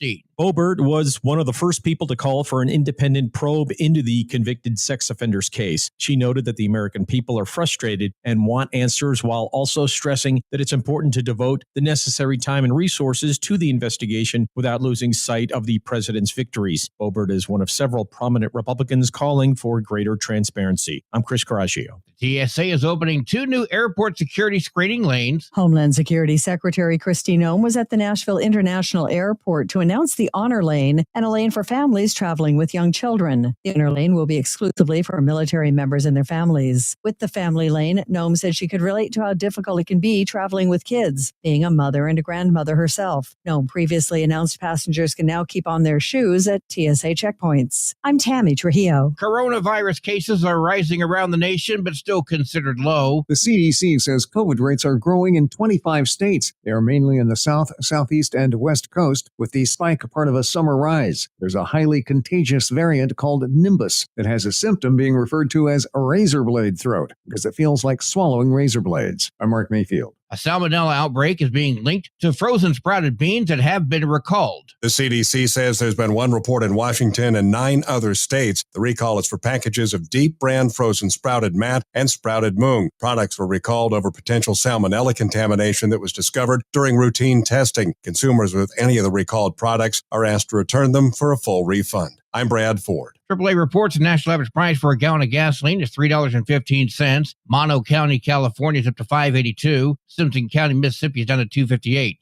Goldstein. Boebert was one of the first people to call for an independent probe into the convicted sex offenders case. She noted that the American people are frustrated and want answers, while also stressing that it's important to devote the necessary time and resources to the investigation without losing sight of the president's victories. Boebert is one of several prominent Republicans calling for greater transparency. I'm Chris Carraggio. TSA is opening 2 new airport security screening lanes. Homeland Security Secretary Kristi Noem was at the Nashville International Airport to announce the Honor Lane and a lane for families traveling with young children. The Honor Lane will be exclusively for military members and their families. With the family lane, Noem said she could relate to how difficult it can be traveling with kids, being a mother and a grandmother herself. Noem previously announced passengers can now keep on their shoes at TSA checkpoints. I'm Tammy Trujillo. Coronavirus cases are rising around the nation, but still considered low. The CDC says COVID rates are growing in 25 states. They are mainly in the South, Southeast, and West Coast, with the spike part of a summer rise. There's a highly contagious variant called Nimbus that has a symptom being referred to as a razor blade throat because it feels like swallowing razor blades. I'm Mark Mayfield. A salmonella outbreak is being linked to frozen sprouted beans that have been recalled. The CDC says there's been one report in Washington and 9 other states. The recall is for packages of Deep brand frozen sprouted mat and sprouted moong. Products were recalled over potential salmonella contamination that was discovered during routine testing. Consumers with any of the recalled products are asked to return them for a full refund. I'm Brad Ford. AAA reports the national average price for a gallon of gasoline is $3.15. Mono County, California is up to $5.82. Simpson County, Mississippi is down to $2.58.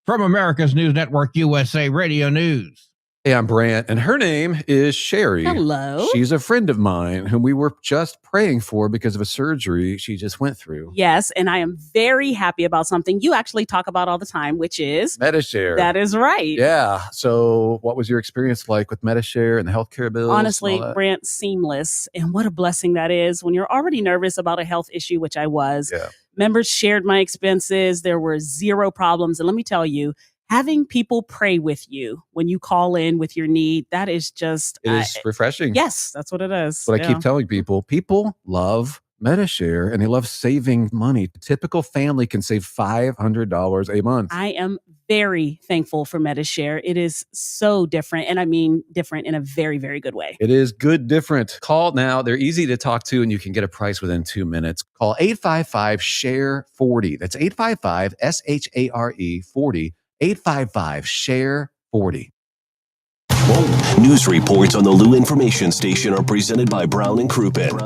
From America's News Network, USA Radio News. Hey, I'm Brant, and her name is Sherry. Hello. She's a friend of mine whom we were just praying for because of a surgery she just went through. Yes, and I am very happy about something you actually talk about all the time, which is Medi-Share. That is right. Yeah. So what was your experience like with Medi-Share and the healthcare bills? Honestly, Brant, seamless. And what a blessing that is when you're already nervous about a health issue, which I was. Yeah. Members shared my expenses. There were zero problems. And let me tell you, having people pray with you when you call in with your need, that is just... It is refreshing. Yes, that's what it is. But I keep telling people love Medi-Share and they love saving money. A typical family can save $500 a month. I am very thankful for Medi-Share. It is so different. And I mean different in a very, very good way. It is good different. Call now. They're easy to talk to and you can get a price within 2 minutes. Call 855-SHARE-40. That's 855-SHARE-40. 855-SHARE-40. News reports on the Lou Information Station are presented by Brown and Crouppen.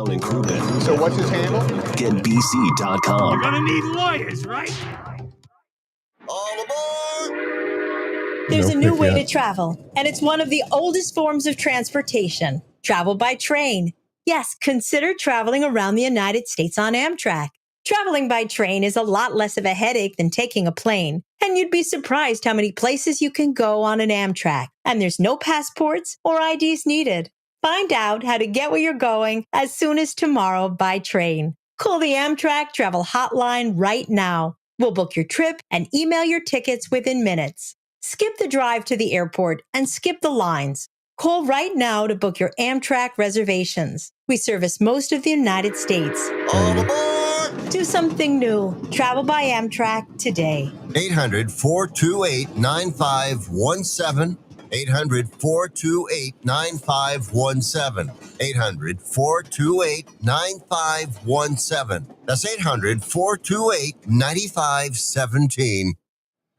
So what's his handle? GetBC.com. You're gonna need lawyers, right? All aboard! There's a new way to travel, and it's one of the oldest forms of transportation. Travel by train. Yes, consider traveling around the United States on Amtrak. Traveling by train is a lot less of a headache than taking a plane, and you'd be surprised how many places you can go on an Amtrak, and there's no passports or IDs needed. Find out how to get where you're going as soon as tomorrow by train. Call the Amtrak Travel Hotline right now. We'll book your trip and email your tickets within minutes. Skip the drive to the airport and skip the lines. Call right now to book your Amtrak reservations. We service most of the United States. All aboard! Do something new. Travel by Amtrak today. 800-428-9517. 800-428-9517. 800-428-9517. That's 800-428-9517.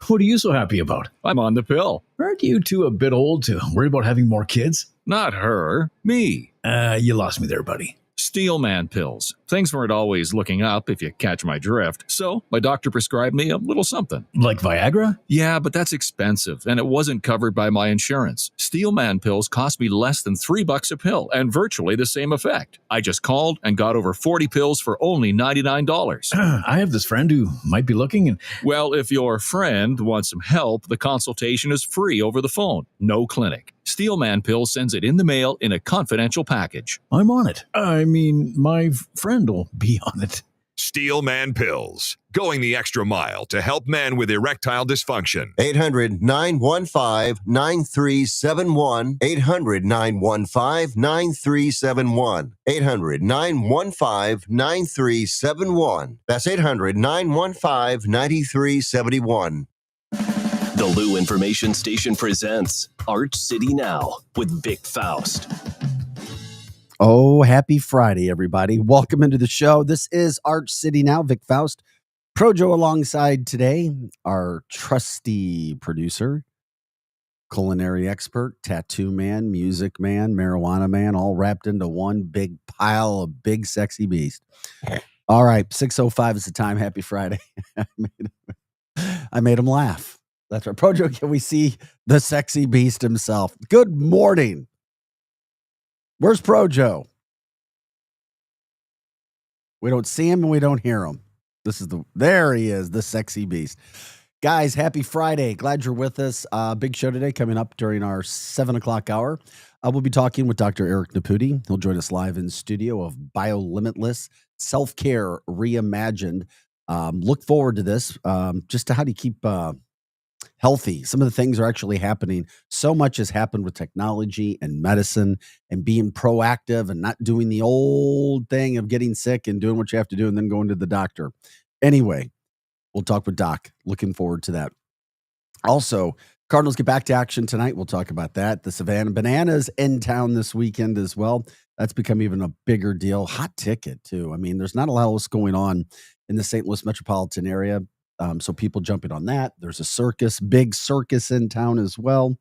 What are you so happy about? I'm on the pill. Aren't you two a bit old to worry about having more kids? Not her. Me. You lost me there, buddy. Steelman pills. Things weren't always looking up, if you catch my drift. So my doctor prescribed me a little something. Like Viagra? Yeah, but that's expensive, and it wasn't covered by my insurance. Steelman pills cost me less than $3 a pill, and virtually the same effect. I just called and got over 40 pills for only $99. I have this friend who might be looking and... Well, if your friend wants some help, the consultation is free over the phone. No clinic. Steelman Pills sends it in the mail in a confidential package. I'm on it. I mean, my friend will be on it. Steelman Pills, going the extra mile to help men with erectile dysfunction. 800-915-9371. 800-915-9371. 800-915-9371. That's 800-915-9371. The Lou Information Station presents Arch City Now with Vic Faust. Oh, happy Friday, everybody. Welcome into the show. This is Arch City Now, Vic Faust. Projo alongside today, our trusty producer, culinary expert, tattoo man, music man, marijuana man, all wrapped into one big pile of big sexy beast. All right, 6:05 is the time. Happy Friday. I made him laugh. That's right. Projo, can we see the sexy beast himself? Good morning. Where's Projo? We don't see him and we don't hear him. There he is, the sexy beast. Guys, happy Friday. Glad you're with us. Big show today coming up during our 7 o'clock hour. We'll be talking with Dr. Eric Naputi. He'll join us live in studio of BioLimitless Self-Care Reimagined. Look forward to this. Just to how do you keep healthy. Some of the things are actually happening. So much has happened with technology and medicine and being proactive and not doing the old thing of getting sick and doing what you have to do and then going to the doctor. Anyway, we'll talk with Doc. Looking forward to that. Also, Cardinals get back to action tonight. We'll talk about that. The Savannah Bananas in town this weekend as well. That's become even a bigger deal. Hot ticket, too. I mean, there's not a lot else going on in the St. Louis metropolitan area. So people jumping on that. There's a big circus in town as well.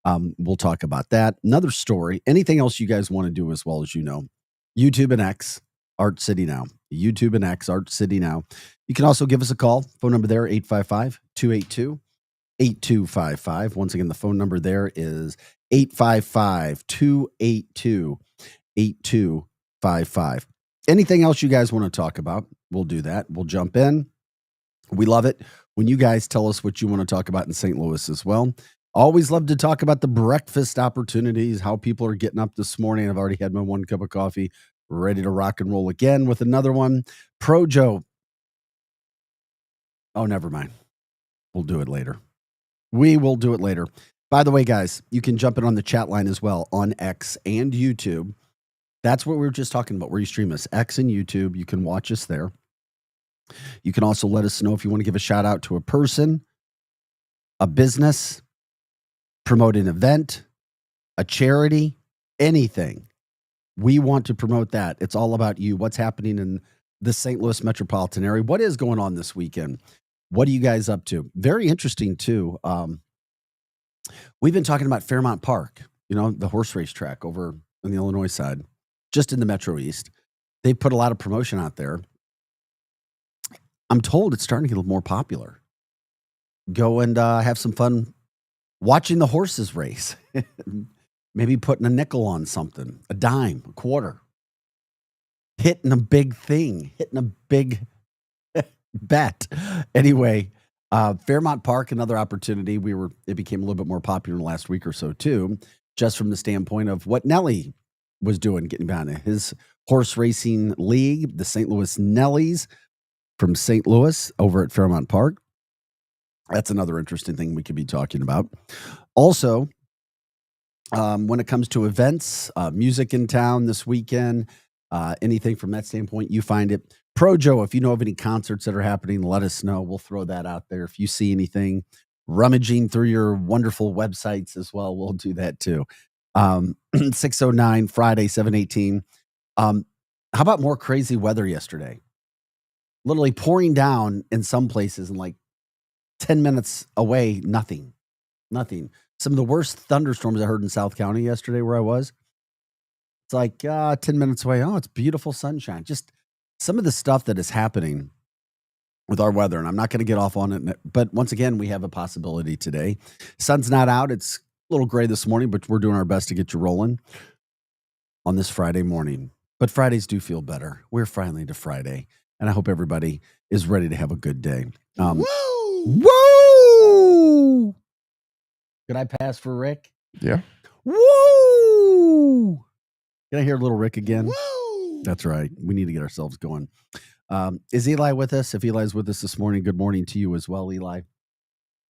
We'll talk about that. Another story. Anything else you guys want to do as well, as you know, YouTube and X, Arch City Now. YouTube and X, Arch City Now. You can also give us a call. Phone number there, 855-282-8255. Once again, the phone number there is 855-282-8255. Anything else you guys want to talk about, we'll do that. We'll jump in. We love it when you guys tell us what you want to talk about in St. Louis as well. Always love to talk about the breakfast opportunities, how people are getting up this morning. I've already had my 1 cup of coffee, ready to rock and roll again with another one. Projo. Oh, never mind. We'll do it later. We will do it later. By the way, guys, you can jump in on the chat line as well on X and YouTube. That's what we were just talking about, where you stream us, X and YouTube. You can watch us there. You can also let us know if you want to give a shout out to a person, a business, promote an event, a charity, anything. We want to promote that. It's all about you. What's happening in the St. Louis metropolitan area? What is going on this weekend? What are you guys up to? Very interesting, too. We've been talking about Fairmount Park, the horse race track over on the Illinois side, just in the Metro East. They put a lot of promotion out there. I'm told it's starting to get a little more popular. Go and have some fun watching the horses race. Maybe putting a nickel on something, a dime, a quarter. Hitting a big thing, hitting a big bet. Anyway, Fairmount Park, another opportunity. It became a little bit more popular in the last week or so, too, just from the standpoint of what Nelly was doing, getting behind it. His horse racing league, the St. Louis Nellies, from St. Louis over at Fairmount Park. That's another interesting thing we could be talking about. Also, when it comes to events, music in town this weekend, anything from that standpoint, you find it. Projo, if you know of any concerts that are happening, let us know. We'll throw that out there. If you see anything rummaging through your wonderful websites as well, we'll do that too. 6:09, Friday, 7:18. How about more crazy weather yesterday? Literally pouring down in some places and like 10 minutes away, nothing. Some of the worst thunderstorms I heard in South County yesterday where I was. It's like 10 minutes away. Oh, it's beautiful sunshine. Just some of the stuff that is happening with our weather. And I'm not going to get off on it. But once again, we have a possibility today. Sun's not out. It's a little gray this morning, but we're doing our best to get you rolling on this Friday morning. But Fridays do feel better. We're finally to Friday. And I hope everybody is ready to have a good day. Woo! Could I pass for Rick? Yeah. Woo! Can I hear little Rick again? Woo! That's right. We need to get ourselves going. Is Eli with us? If Eli's with us this morning, good morning to you as well, Eli.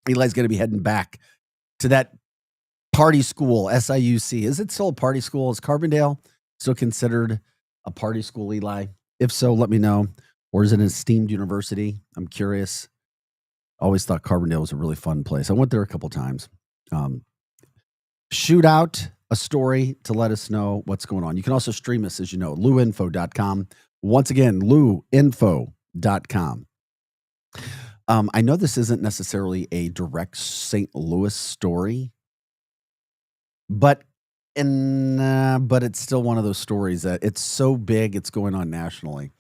Eli's going to be heading back to that party school, SIUC. Is it still a party school? Is Carbondale still considered a party school, Eli? If so, let me know. Or is it an esteemed university? I'm curious. Always thought Carbondale was a really fun place. I went there a couple times. Shoot out a story to let us know what's going on. You can also stream us, as you know, luinfo.com. Once again, luinfo.com. I know this isn't necessarily a direct St. Louis story, but it's still one of those stories that it's so big, it's going on nationally.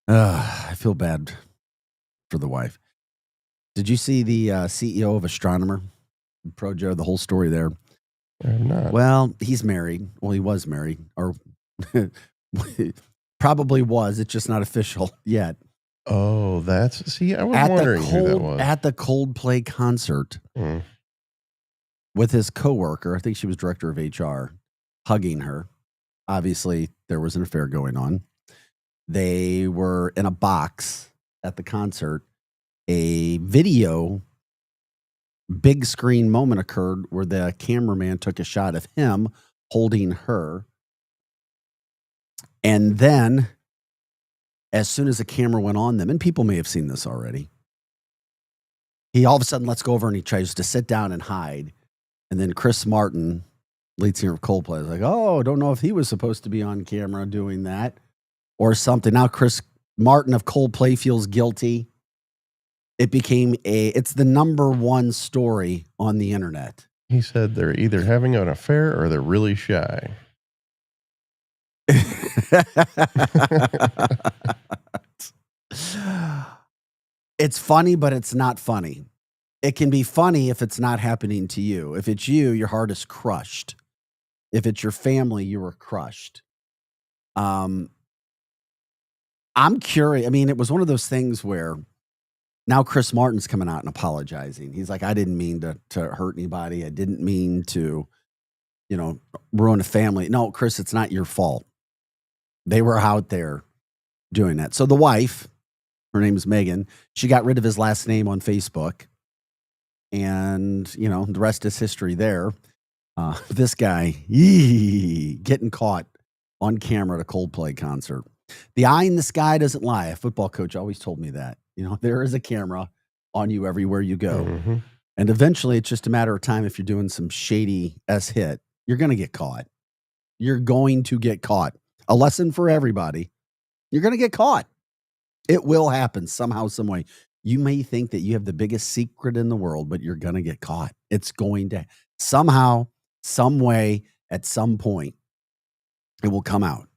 I feel bad for the wife. Did you see the CEO of Astronomer, Projo, the whole story there? I'm not. Well, he's married. Well, he was married, or probably was. It's just not official yet. Oh, I was wondering who that was. At the Coldplay concert with his coworker, I think she was director of HR, hugging her. Obviously, there was an affair going on. They were in a box at the concert. A video, big screen moment occurred where the cameraman took a shot of him holding her. And then, as soon as the camera went on them, and people may have seen this already, he all of a sudden lets go over and he tries to sit down and hide. And then Chris Martin, lead singer of Coldplay, is like, oh, don't know if he was supposed to be on camera doing that or something. Now Chris Martin of Coldplay feels guilty. It's the number one story on the internet. He said they're either having an affair or they're really shy. It's funny, but it's not funny. It can be funny if it's not happening to you. If it's you, your heart is crushed. If it's your family, you were crushed. I'm curious. I mean, it was one of those things where now Chris Martin's coming out and apologizing. He's like, I didn't mean to hurt anybody. I didn't mean to, ruin a family. No, Chris, it's not your fault. They were out there doing that. So the wife, her name is Megan, she got rid of his last name on Facebook. And, the rest is history there. This guy, getting caught on camera at a Coldplay concert. The eye in the sky doesn't lie. A football coach always told me that. There is a camera on you everywhere you go. Mm-hmm. And eventually it's just a matter of time. If you're doing some shady hit, you're going to get caught. You're going to get caught. A lesson for everybody. You're going to get caught. It will happen somehow, some way. You may think that you have the biggest secret in the world, but you're going to get caught. It's going to somehow, some way, at some point, it will come out.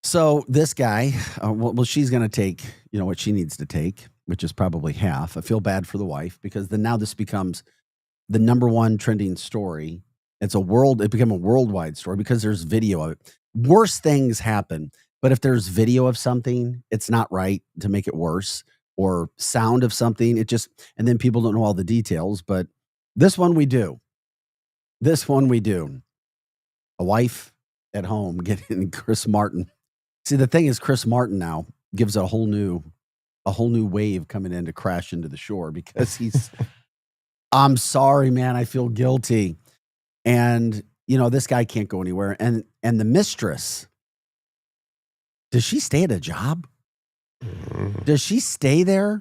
So this guy, she's going to take, what she needs to take, which is probably half. I feel bad for the wife because then now this becomes the number one trending story. It became a worldwide story because there's video of it. Worse things happen, but if there's video of something, it's not right to make it worse, or sound of something. And then people don't know all the details, but this one we do. A wife at home getting Chris Martin. See, the thing is, Chris Martin now gives a whole new wave coming in to crash into the shore because he's, I'm sorry, man, I feel guilty. And, this guy can't go anywhere. And the mistress, does she stay at a job? Does she stay there?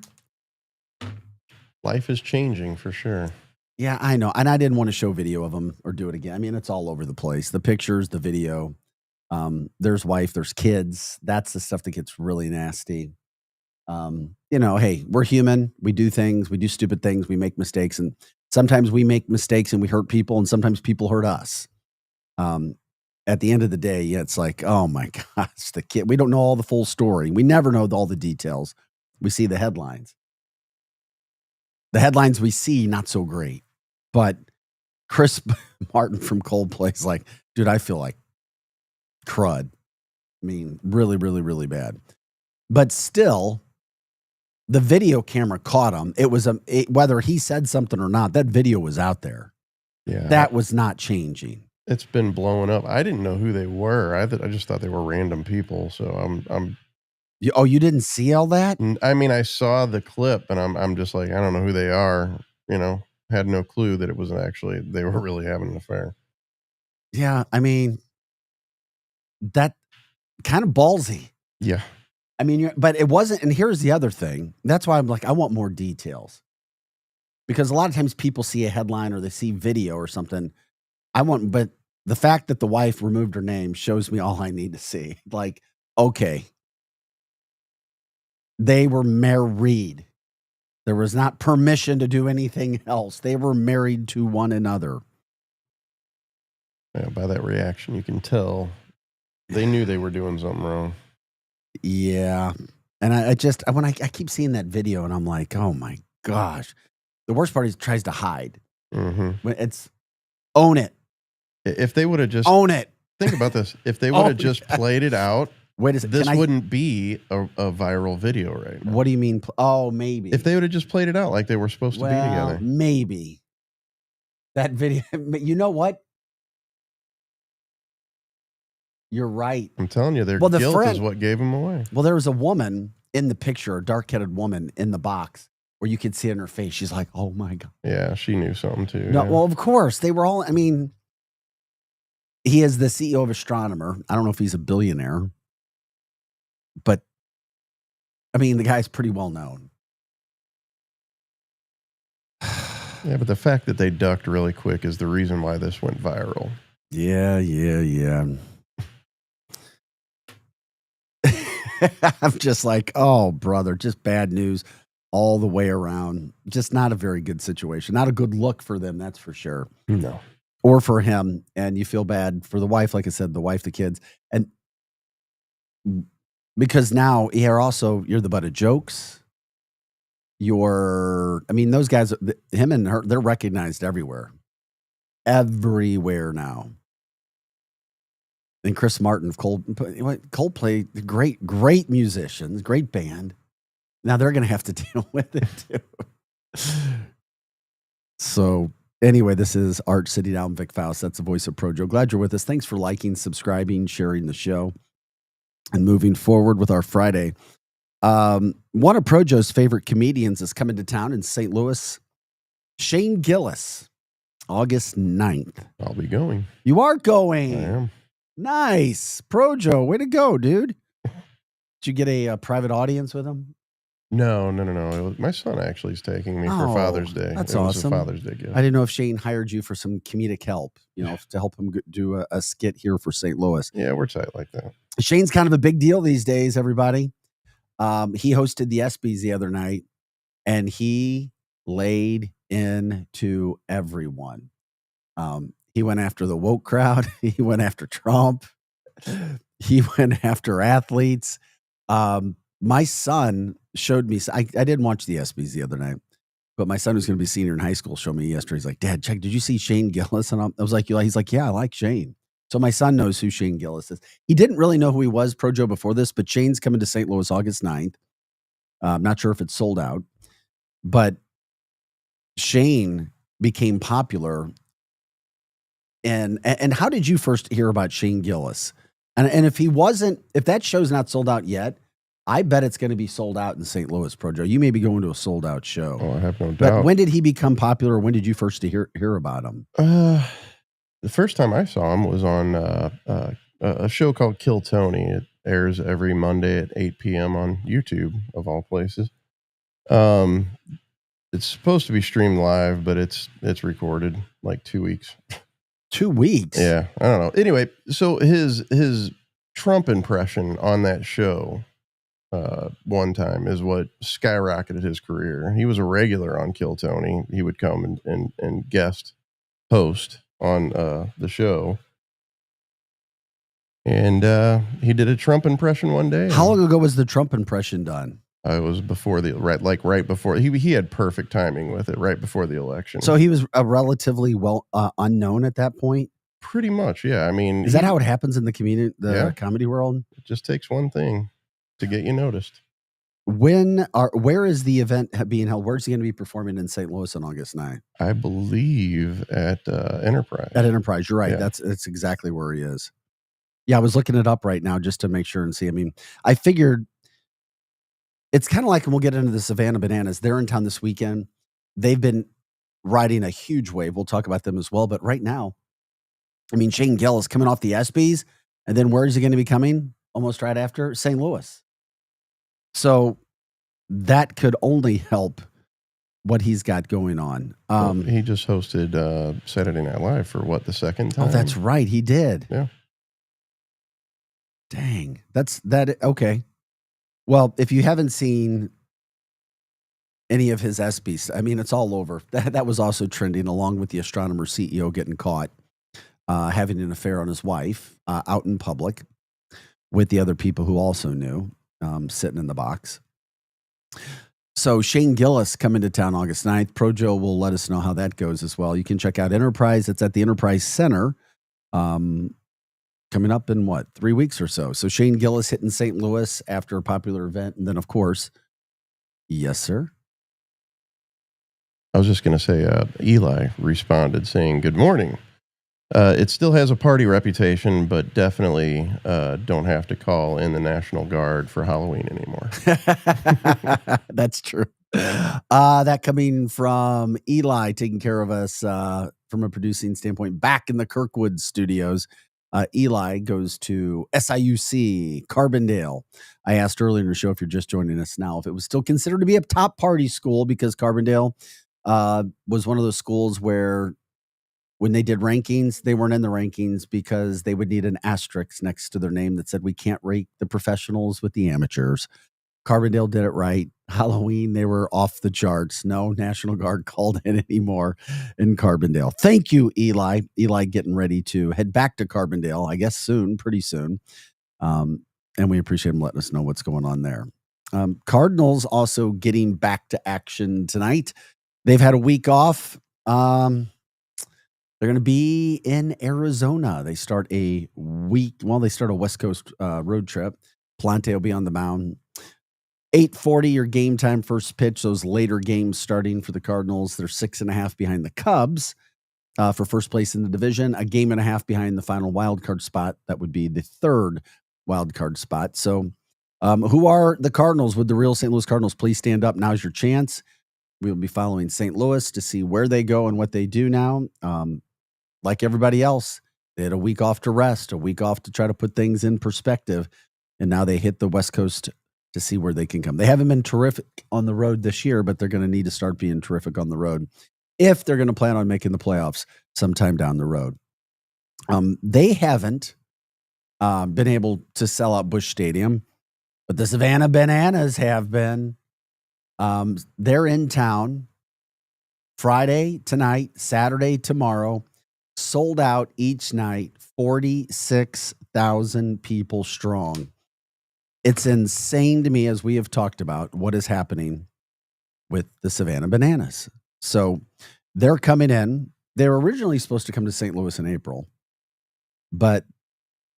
Life is changing for sure. Yeah, I know. And I didn't want to show video of them or do it again. I mean, it's all over the place. The pictures, the video. There's wife, there's kids. That's the stuff that gets really nasty. Hey, we're human. We do things. We do stupid things. We make mistakes. And sometimes we make mistakes and we hurt people. And sometimes people hurt us. At the end of the day, it's like, oh my gosh, the kid. We don't know all the full story. We never know all the details. We see the headlines. The headlines we see, not so great. But Chris Martin from Coldplay is like, dude, I feel like crud. I mean, really, really, really bad. But still, the video camera caught him. It was whether he said something or not, that video was out there. Yeah. That was not changing. It's been blowing up. I didn't know who they were. I just thought they were random people. So you didn't see all that? I mean, I saw the clip and I'm just like, I don't know who they are. Had no clue that it was actually, they were really having an affair. Yeah. I mean, that kind of ballsy. Yeah. I mean, but it wasn't. And here's the other thing. That's why I'm like, I want more details. Because a lot of times people see a headline or they see video or something. But the fact that the wife removed her name shows me all I need to see. Like, okay, they were married. There was not permission to do anything else. They were married to one another. Yeah, by that reaction, you can tell they knew they were doing something wrong. Yeah. And I keep seeing that video and I'm like, oh my gosh. The worst part is he tries to hide. Mm-hmm. It's own it. If they would have just own it. Think about this. If they would have just played it out, wait a second, this wouldn't be a viral video right now. What do you mean? Oh, maybe. If they would have just played it out like they were supposed to be together. Maybe. That video, you know what? You're right. I'm telling you, their guilt is what gave them away. Well, there was a woman in the picture, a dark-headed woman in the box where you could see it in her face. She's like, oh my God. Yeah, she knew something too. No, yeah. Well, of course. They were all, I mean, he is the CEO of Astronomer. I don't know if he's a billionaire, but I mean, the guy's pretty well known. Yeah, but the fact that they ducked really quick is the reason why this went viral. Yeah. I'm just like, oh, brother, just bad news all the way around. Just not a very good situation. Not a good look for them, that's for sure. No. Or for him. And you feel bad for the wife, like I said, the wife, the kids. And because now you're the butt of jokes. Those guys, him and her, they're recognized everywhere. Everywhere now. And Chris Martin of Coldplay, great musicians, great band. Now they're going to have to deal with it too. So anyway, this is Art sitting down, Vic Faust. That's the voice of Projo. Glad you're with us. Thanks for liking, subscribing, sharing the show, and moving forward with our Friday. One of Projo's favorite comedians is coming to town in St. Louis. Shane Gillis, August 9th. I'll be going. You are going. I am. Nice. Projo, way to go, dude. Did you get a private audience with him? No. My son actually is taking me for Father's Day. That's awesome. awesome. A Father's Day gift. I didn't know if Shane hired you for some comedic help, to help him do a skit here for St. Louis. Yeah, we're tight like that. Shane's kind of a big deal these days, everybody. He hosted the ESPYs the other night, and he laid into everyone. He went after the woke crowd. He went after Trump. He went after athletes. My son showed me, I didn't watch the ESPYs the other night, but my son who's going to be senior in high school showed me yesterday. He's like, Dad, did you see Shane Gillis? And I was like, he's like, yeah, I like Shane. So my son knows who Shane Gillis is. He didn't really know who he was, Projo, before this, but Shane's coming to St. Louis August 9th. I'm not sure if it's sold out, but Shane became popular. And how did you first hear about Shane Gillis? And if that show's not sold out yet, I bet it's going to be sold out in St. Louis, Projo. You may be going to a sold out show. Oh, I have no doubt. But when did he become popular? When did you first hear about him? The first time I saw him was on a show called Kill Tony. It airs every Monday at 8 p.m. on YouTube, of all places. It's supposed to be streamed live, but it's recorded like 2 weeks. 2 weeks? Yeah, I don't know. Anyway, so his Trump impression on that show one time is what skyrocketed his career. He was a regular on Kill Tony. He would come and guest host on the show. And he did a Trump impression one day. How long ago was the Trump impression done? It was before right before. He had perfect timing with it, right before the election. So he was relatively unknown at that point? Pretty much, yeah. I mean, is that how it happens in the comedy world? It just takes one thing to get you noticed. Where is the event being held? Where's he going to be performing in St. Louis on August 9th? I believe at Enterprise. At Enterprise, you're right. Yeah. That's exactly where he is. Yeah, I was looking it up right now just to make sure and see. I mean, I figured it's kind of like, and we'll get into the Savannah Bananas. They're in town this weekend. They've been riding a huge wave. We'll talk about them as well. But right now, I mean, Shane Gillis coming off the ESPYs, and then where is he going to be coming? Almost right after St. Louis. So that could only help what he's got going on. He just hosted Saturday Night Live for what, the second time? Oh, that's right. He did. Yeah. Dang. Okay. Well, if you haven't seen any of his ESPYs, I mean, it's all over. That was also trending, along with the astronomer CEO getting caught having an affair on his wife out in public with the other people who also knew, sitting in the box. So Shane Gillis coming to town August 9th. Projo will let us know how that goes as well. You can check out Enterprise. It's at the Enterprise Center coming up in 3 weeks or so. So Shane Gillis hitting St. Louis after a popular event. And then, of course, yes, sir. I was just going to say, Eli responded saying, "Good morning. It still has a party reputation, but definitely don't have to call in the National Guard for Halloween anymore." That's true. That coming from Eli, taking care of us from a producing standpoint back in the Kirkwood studios. Eli goes to SIUC, Carbondale. I asked earlier in the show, if you're just joining us now, if it was still considered to be a top party school, because Carbondale was one of those schools where when they did rankings, they weren't in the rankings because they would need an asterisk next to their name that said, we can't rate the professionals with the amateurs. Carbondale did it right. Halloween, they were off the charts. No National Guard called in anymore in Carbondale. Thank you, Eli. Eli getting ready to head back to Carbondale, I guess soon, pretty soon. And we appreciate him letting us know what's going on there. Cardinals also getting back to action tonight. They've had a week off. They're going to be in Arizona. They start a West Coast road trip. Plante will be on the mound. 8:40 your game time, first pitch. Those later games starting for the Cardinals. They're 6.5 behind the Cubs for first place in the division. A game and a half behind the final wild card spot. That would be the third wild card spot. So who are the Cardinals? Would the real St. Louis Cardinals please stand up? Now's your chance. We'll be following St. Louis to see where they go and what they do now. Like everybody else, they had a week off to rest, a week off to try to put things in perspective. And now they hit the West Coast to see where they can come. They haven't been terrific on the road this year, but they're going to need to start being terrific on the road if they're going to plan on making the playoffs sometime down the road. They haven't been able to sell out Busch Stadium, but the Savannah Bananas have been. They're in town Friday tonight, Saturday tomorrow, sold out each night, 46,000 people strong. It's insane to me, as we have talked about, what is happening with the Savannah Bananas. So they're coming in. They were originally supposed to come to St. Louis in April, but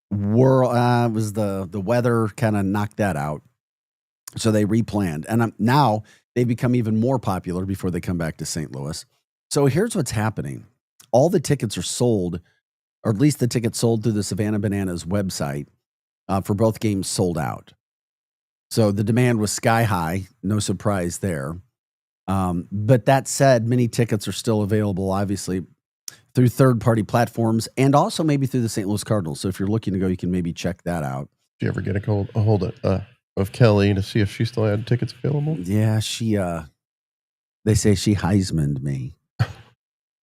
was the weather kind of knocked that out. So they replanned. And now they've become even more popular before they come back to St. Louis. So here's what's happening. All the tickets are sold, or at least the tickets sold through the Savannah Bananas website for both games sold out. So the demand was sky high. No surprise there. But that said, many tickets are still available, obviously, through third-party platforms and also maybe through the St. Louis Cardinals. So if you're looking to go, you can maybe check that out. Did you ever get a hold of Kelly to see if she still had tickets available? Yeah, she. They say she Heisman'd me.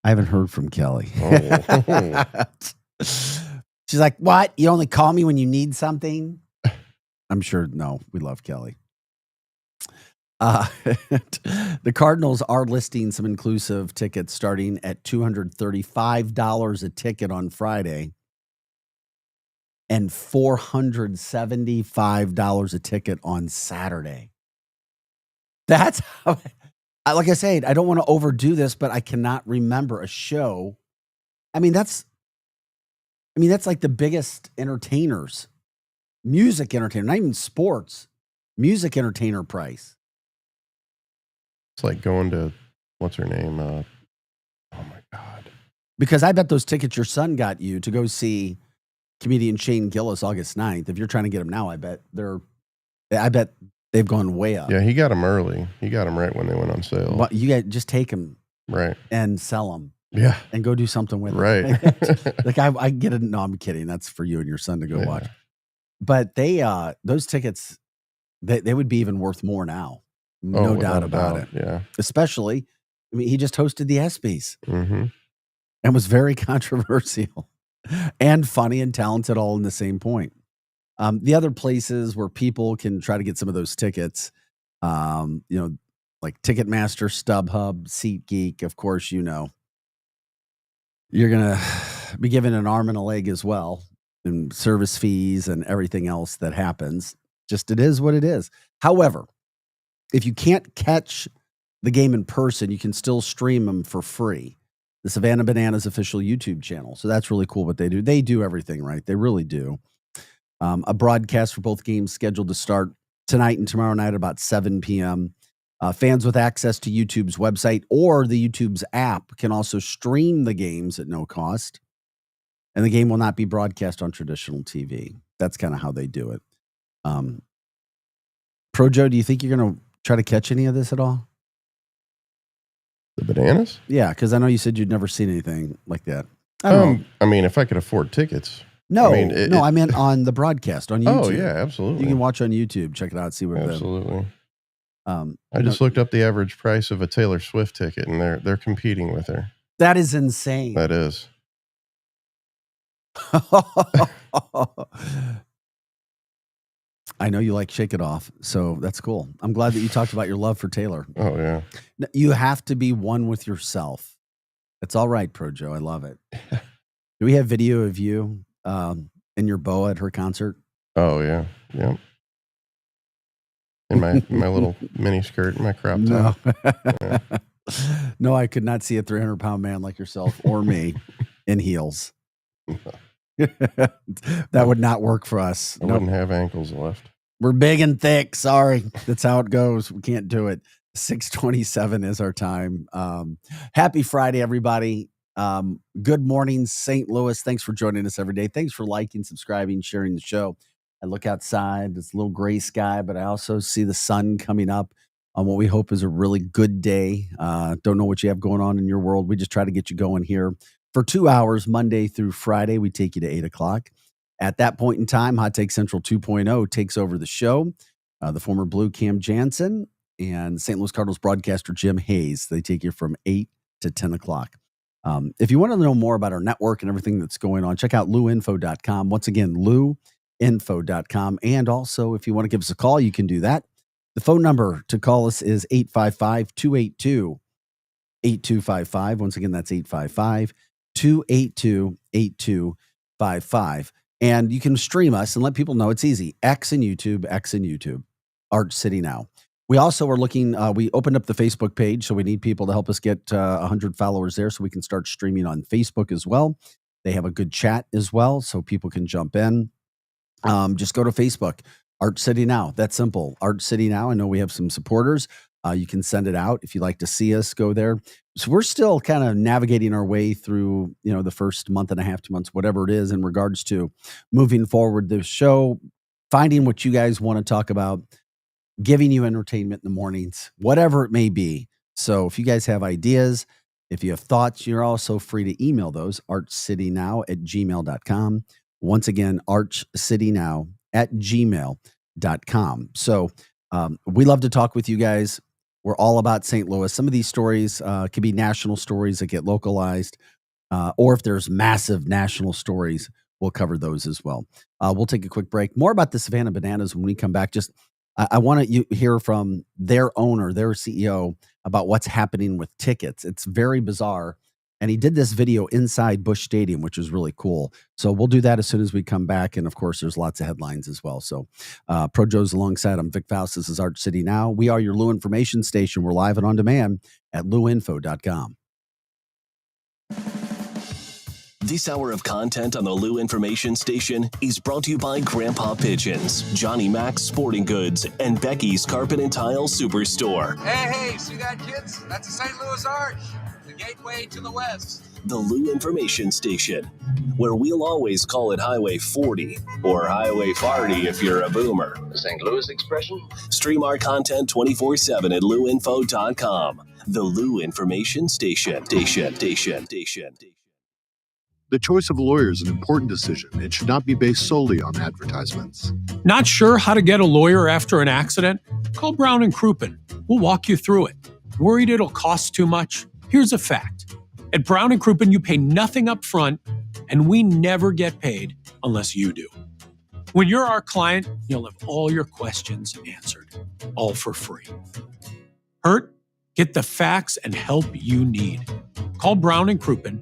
I haven't heard from Kelly. Oh. She's like, "What? You only call me when you need something?" I'm sure. No, we love Kelly. The Cardinals are listing some inclusive tickets starting at $235 a ticket on Friday and $475 a ticket on Saturday. That's how, like I said, I don't want to overdo this, but I cannot remember a show. I mean, that's like the biggest entertainers, music entertainer, not even sports, music entertainer price. It's like going to, what's her name? Oh my God. Because I bet those tickets your son got you to go see comedian Shane Gillis August 9th. If you're trying to get them now, I bet they've gone way up. Yeah, he got them early. He got them right when they went on sale. But you got just take them right and sell them. Yeah. And go do something with right. them. Like I get it. No, I'm kidding. That's for you and your son to go watch. But they those tickets, They would be even worth more now. No doubt about it. Yeah. Especially, I mean, he just hosted the ESPYs Mm-hmm. and was very controversial and funny and talented all in the same point. The other places where people can try to get some of those tickets, like Ticketmaster, StubHub, SeatGeek, of course, you're going to be given an arm and a leg as well, and service fees and everything else that happens. Just it is what it is. However, if you can't catch the game in person, you can still stream them for free. The Savannah Bananas official YouTube channel. So that's really cool what they do. They do everything right. They really do. A broadcast for both games scheduled to start tonight and tomorrow night at about 7 p.m. Fans with access to YouTube's website or the YouTube's app can also stream the games at no cost. And the game will not be broadcast on traditional TV. That's kind of how they do it. Pro Joe, do you think you're going to try to catch any of this at all? The Bananas? Yeah, because I know you said you'd never seen anything like that. I mean, if I could afford tickets. No, I I meant on the broadcast on YouTube. Oh, yeah, absolutely. You can watch on YouTube. Check it out. See what absolutely. I just looked up the average price of a Taylor Swift ticket, and they're competing with her. That is insane. That is. I know you like Shake It Off, so that's cool. I'm glad that you talked about your love for Taylor. Oh, yeah. You have to be one with yourself. It's all right, Pro Joe. I love it. Do we have video of you in your boa at her concert? Oh, yeah. Yeah. In my little mini skirt and my crop top. No. No, I could not see a 300-pound man like yourself or me in heels. That would not work for us. I wouldn't have ankles left. We're big and thick. Sorry. That's how it goes. We can't do it. 6:27 is our time. Happy Friday, everybody. Good morning, St. Louis. Thanks for joining us every day. Thanks for liking, subscribing, sharing the show. I look outside. It's a little gray sky, but I also see the sun coming up on what we hope is a really good day. Don't know what you have going on in your world. We just try to get you going here for 2 hours, Monday through Friday. We take you to 8 o'clock. At that point in time, Hot Take Central 2.0 takes over the show. The former Blue Cam Jansen and St. Louis Cardinals broadcaster Jim Hayes. They take you from 8 to 10 o'clock. If you want to know more about our network and everything that's going on, check out luinfo.com. Once again, luinfo.com. And also, if you want to give us a call, you can do that. The phone number to call us is 855-282-8255. Once again, that's 855-282-8255. And you can stream us and let people know it's easy. X and YouTube, Arch City Now. We also are looking, we opened up the Facebook page, so we need people to help us get 100 followers there so we can start streaming on Facebook as well. They have a good chat as well, so people can jump in. Just go to Facebook, Arch City Now. That's simple. Arch City Now. I know we have some supporters. You can send it out. If you'd like to see us, go there. So we're still kind of navigating our way through, the first month and a half, 2 months, whatever it is, in regards to moving forward the show, finding what you guys want to talk about, giving you entertainment in the mornings, whatever it may be. So if you guys have ideas, if you have thoughts, you're also free to email those, archcitynow@gmail.com. Once again, archcitynow@gmail.com. So we love to talk with you guys. We're all about St. Louis. Some of these stories could be national stories that get localized, or if there's massive national stories, we'll cover those as well. We'll take a quick break. More about the Savannah Bananas when we come back. Just I want to hear from their owner, their CEO, about what's happening with tickets. It's very bizarre. And he did this video inside Busch Stadium, which is really cool. So we'll do that as soon as we come back. And of course, there's lots of headlines as well. So Pro Joe's alongside. I'm Vic Faust. This is Arch City Now. We are your Lou information station. We're live and on demand at luinfo.com. This hour of content on the Lou Information Station is brought to you by Grandpa Pigeons, Johnny Mac's Sporting Goods, and Becky's Carpet and Tile Superstore. Hey, see that, kids? That's the St. Louis Arch, the gateway to the West. The Lou Information Station, where we'll always call it Highway 40 or Highway 40 if you're a boomer. The St. Louis expression? Stream our content 24/7 at luinfo.com. The Lou Information Station. The choice of a lawyer is an important decision and should not be based solely on advertisements. Not sure how to get a lawyer after an accident? Call Brown & Crouppen. We'll walk you through it. Worried it'll cost too much? Here's a fact. At Brown & Crouppen, you pay nothing up front, and we never get paid unless you do. When you're our client, you'll have all your questions answered, all for free. Hurt? Get the facts and help you need. Call Brown & Crouppen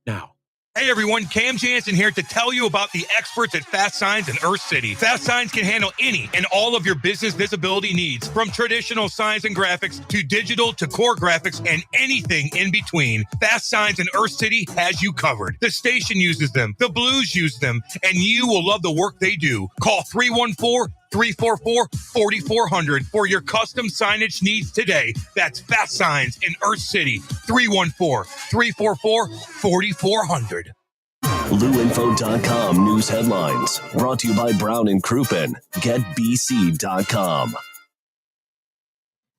now. Hey everyone, Cam Jansen here to tell you about the experts at Fast Signs in Earth City. Fast Signs can handle any and all of your business visibility needs, from traditional signs and graphics to digital to core graphics and anything in between. Fast Signs in Earth City has you covered. The station uses them, the Blues use them, and you will love the work they do. Call 314-344-4400 for your custom signage needs today. That's Fast Signs in Earth City. 314-344-4400. LouInfo.com news headlines brought to you by Brown & Crouppen. GetBC.com.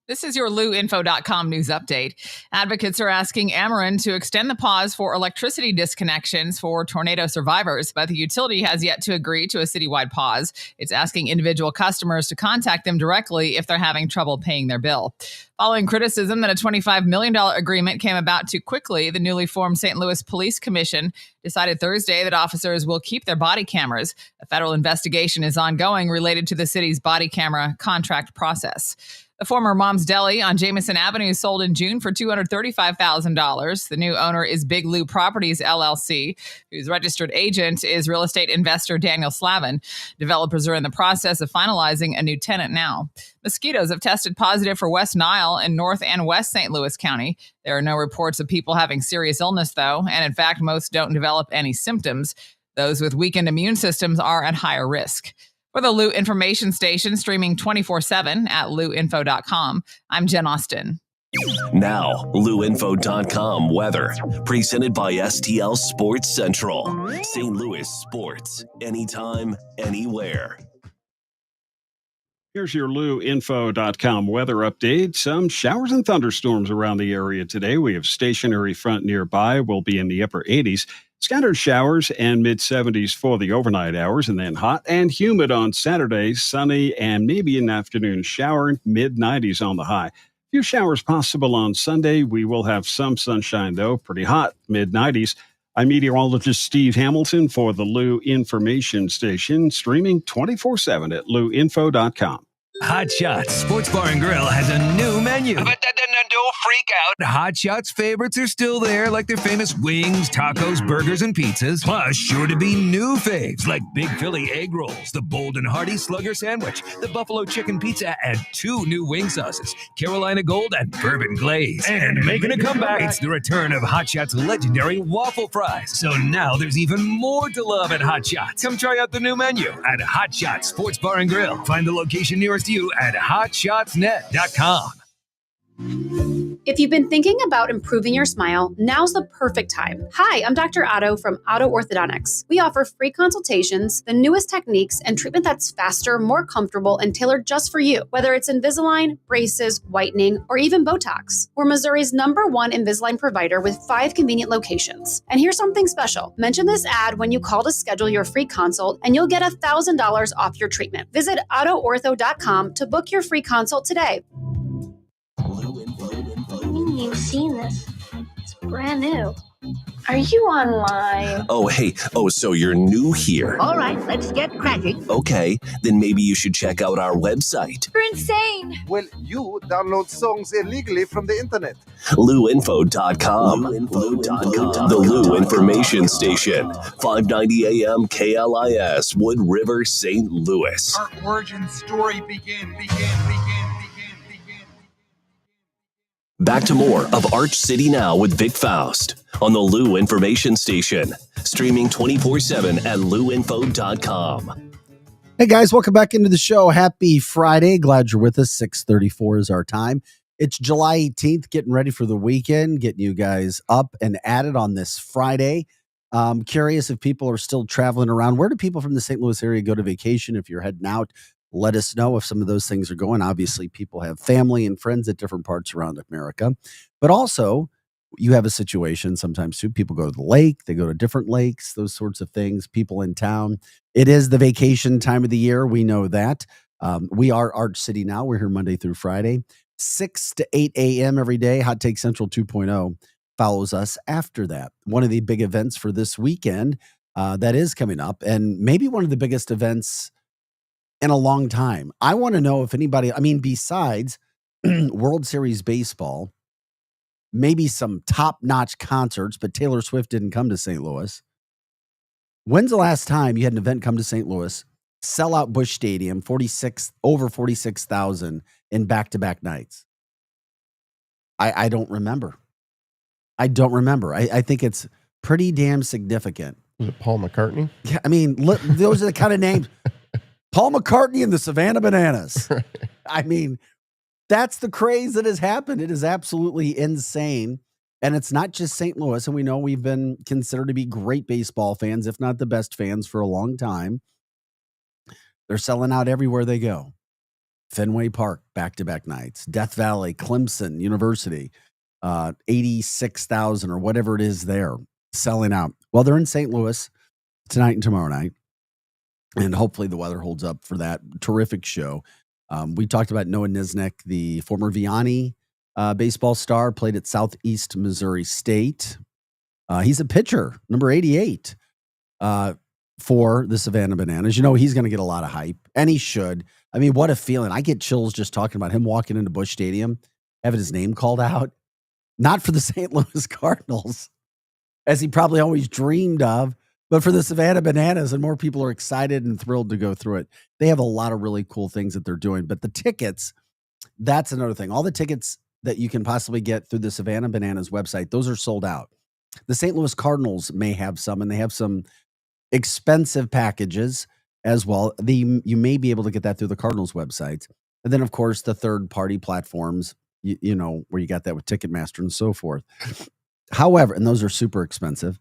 This is your LouInfo.com news update. Advocates are asking Ameren to extend the pause for electricity disconnections for tornado survivors, but the utility has yet to agree to a citywide pause. It's asking individual customers to contact them directly if they're having trouble paying their bill. Following criticism that a $25 million agreement came about too quickly, the newly formed St. Louis Police Commission decided Thursday that officers will keep their body cameras. A federal investigation is ongoing related to the city's body camera contract process. The former Mom's Deli on Jameson Avenue sold in June for $235,000. The new owner is Big Lou Properties, LLC, whose registered agent is real estate investor Daniel Slavin. Developers are in the process of finalizing a new tenant now. Mosquitoes have tested positive for West Nile in North and West St. Louis County. There are no reports of people having serious illness, though, and in fact, most don't develop any symptoms. Those with weakened immune systems are at higher risk. For the Lou Information Station, streaming 24/7 at louinfo.com, I'm Jen Austin. Now, LouInfo.com weather, presented by STL Sports Central. St. Louis sports, anytime, anywhere. Here's your LouInfo.com weather update. Some showers and thunderstorms around the area today. We have stationary front nearby. We'll be in the upper 80s. Scattered showers and mid-70s for the overnight hours, and then hot and humid on Saturday, sunny and maybe an afternoon shower, mid-90s on the high. Few showers possible on Sunday. We will have some sunshine, though, pretty hot, mid-90s. I'm meteorologist Steve Hamilton for the Lou Information Station, streaming 24/7 at louinfo.com. Hot Shots Sports Bar and Grill has a new menu. But don't freak out. Hot Shots favorites are still there, like their famous wings, tacos, burgers, and pizzas. Plus, sure to be new faves, like Big Philly egg rolls, the Bold and Hearty Slugger sandwich, the Buffalo chicken pizza, and 2 new wing sauces, Carolina Gold and Bourbon Glaze. And making a comeback, it's the return of Hot Shots' legendary waffle fries. So now there's even more to love at Hot Shots. Come try out the new menu at Hot Shots Sports Bar and Grill. Find the location nearest you at hotshotsnet.com. If you've been thinking about improving your smile, now's the perfect time. Hi, I'm Dr. Otto from Otto Orthodontics. We offer free consultations, the newest techniques, and treatment that's faster, more comfortable, and tailored just for you. Whether it's Invisalign, braces, whitening, or even Botox. We're Missouri's #1 Invisalign provider with 5 convenient locations. And here's something special. Mention this ad when you call to schedule your free consult, and you'll get $1,000 off your treatment. Visit OttoOrtho.com to book your free consult today. You've seen this. It's brand new. Are you online? Oh, hey. Oh, so you're new here. All right, let's get cracking. Okay, then maybe you should check out our website. You're insane. Well, you download songs illegally from the internet. LouInfo.com. LouInfo.com. The Lou Information Station. 590 AM KLIS, Wood River, St. Louis. Our origin story begin. Back to more of Arch City Now with Vic Faust on the Lou Information Station, streaming 24/7 at louinfo.com. Hey guys, welcome back into the show. Happy Friday. Glad you're with us. 6:34 is our time. It's July 18th, getting ready for the weekend, getting you guys up and at it on this Friday. Curious if people are still traveling around. Where do people from the St. Louis area go to vacation? If you're heading out, let us know if some of those things are going. Obviously, people have family and friends at different parts around America. But also, you have a situation sometimes too. People go to the lake, they go to different lakes, those sorts of things. People in town. It is the vacation time of the year. We know that. We are Arch City now. We're here Monday through Friday, 6 to 8 a.m. every day. Hot Take Central 2.0 follows us after that. One of the big events for this weekend that is coming up, and maybe one of the biggest events in a long time. I want to know if anybody, besides World Series baseball, maybe some top-notch concerts, but Taylor Swift didn't come to St. Louis. When's the last time you had an event come to St. Louis, sell out Busch Stadium, over 46,000 in back-to-back nights? I don't remember. I think it's pretty damn significant. Was it Paul McCartney? Yeah, those are the kind of names. Paul McCartney and the Savannah Bananas. That's the craze that has happened. It is absolutely insane. And it's not just St. Louis. And we know we've been considered to be great baseball fans, if not the best fans, for a long time. They're selling out everywhere they go. Fenway Park, back-to-back nights. Death Valley, Clemson University, 86,000 or whatever it is there, selling out. Well, they're in St. Louis tonight and tomorrow night. And hopefully the weather holds up for that terrific show. We talked about Noah Nisnik, the former Vianney baseball star, played at Southeast Missouri State. He's a pitcher, number 88 for the Savannah Bananas. He's going to get a lot of hype, and he should. What a feeling. I get chills just talking about him walking into Busch Stadium, having his name called out. Not for the St. Louis Cardinals, as he probably always dreamed of, but for the Savannah Bananas, and more people are excited and thrilled to go through it. They have a lot of really cool things that they're doing, but the tickets, that's another thing. All the tickets that you can possibly get through the Savannah Bananas website, those are sold out. The St. Louis Cardinals may have some, and they have some expensive packages as well. You may be able to get that through the Cardinals website. And then, of course, the third-party platforms, where you got that with Ticketmaster and so forth. However, and those are super expensive.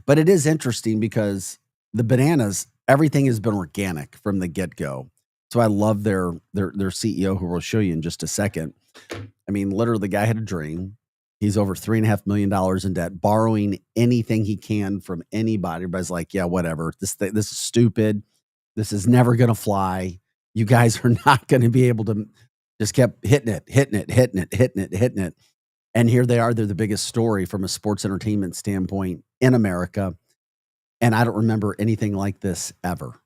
But it is interesting because the Bananas, everything has been organic from the get-go. So I love their CEO, who we'll show you in just a second. Literally, the guy had a dream. He's over $3.5 million in debt, borrowing anything he can from anybody. Everybody's like, yeah, whatever. This is stupid. This is never going to fly. You guys are not going to be able to. Just kept hitting it. And here they are. They're the biggest story from a sports entertainment standpoint in America. And I don't remember anything like this ever.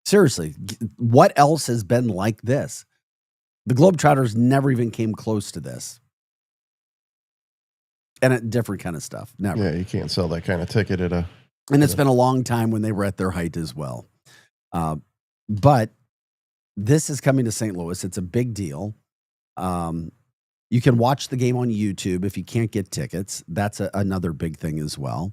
Seriously, what else has been like this? The Globetrotters never even came close to this. And a different kind of stuff. Never. Yeah, you can't sell that kind of ticket at a... And it's been a long time when they were at their height as well. But this is coming to St. Louis. It's a big deal. You can watch the game on YouTube if you can't get tickets. That's another big thing as well.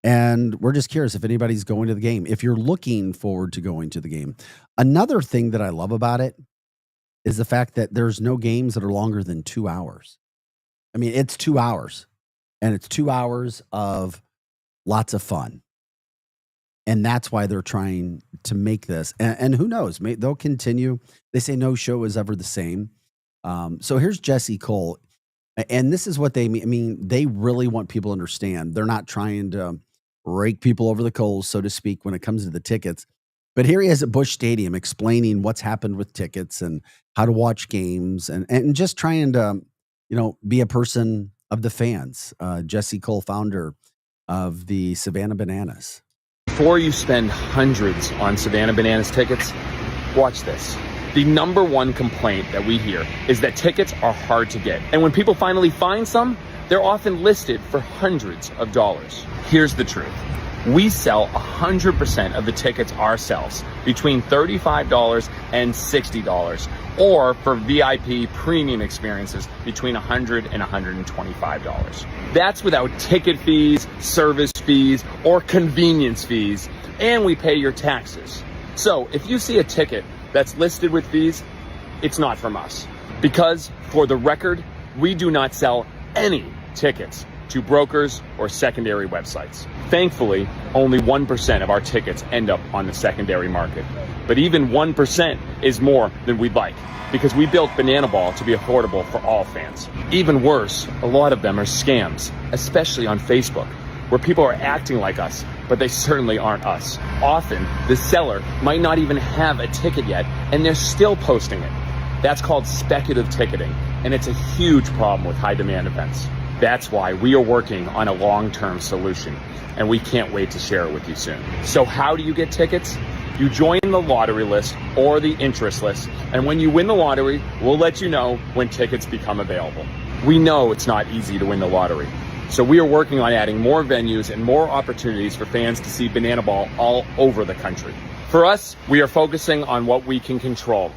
And we're just curious if anybody's going to the game, if you're looking forward to going to the game. Another thing that I love about it is the fact that there's no games that are longer than 2 hours. It's 2 hours, and it's 2 hours of lots of fun. And that's why they're trying to make this. And who knows? They'll continue. They say no show is ever the same. So here's Jesse Cole. And this is what they mean. They really want people to understand. They're not trying to rake people over the coals, so to speak, when it comes to the tickets. But here he is at Busch Stadium explaining what's happened with tickets and how to watch games and just trying to, be a person of the fans. Jesse Cole, founder of the Savannah Bananas. Before you spend hundreds on Savannah Bananas tickets, watch this. The number one complaint that we hear is that tickets are hard to get. And when people finally find some, they're often listed for hundreds of dollars. Here's the truth. We sell 100% of the tickets ourselves, between $35 and $60, or for VIP premium experiences, between $100 and $125. That's without ticket fees, service fees, or convenience fees, and we pay your taxes. So if you see a ticket that's listed with fees, it's not from us. Because, for the record, we do not sell any tickets to brokers or secondary websites. Thankfully, only 1% of our tickets end up on the secondary market. But even 1% is more than we'd like, because we built Banana Ball to be affordable for all fans. Even worse, a lot of them are scams, especially on Facebook, where people are acting like us, but they certainly aren't us. Often, the seller might not even have a ticket yet, and they're still posting it. That's called speculative ticketing, and it's a huge problem with high demand events. That's why we are working on a long-term solution, and we can't wait to share it with you soon. So how do you get tickets? You join the lottery list or the interest list, and when you win the lottery, we'll let you know when tickets become available. We know it's not easy to win the lottery, so we are working on adding more venues and more opportunities for fans to see Banana Ball all over the country. For us, we are focusing on what we can control.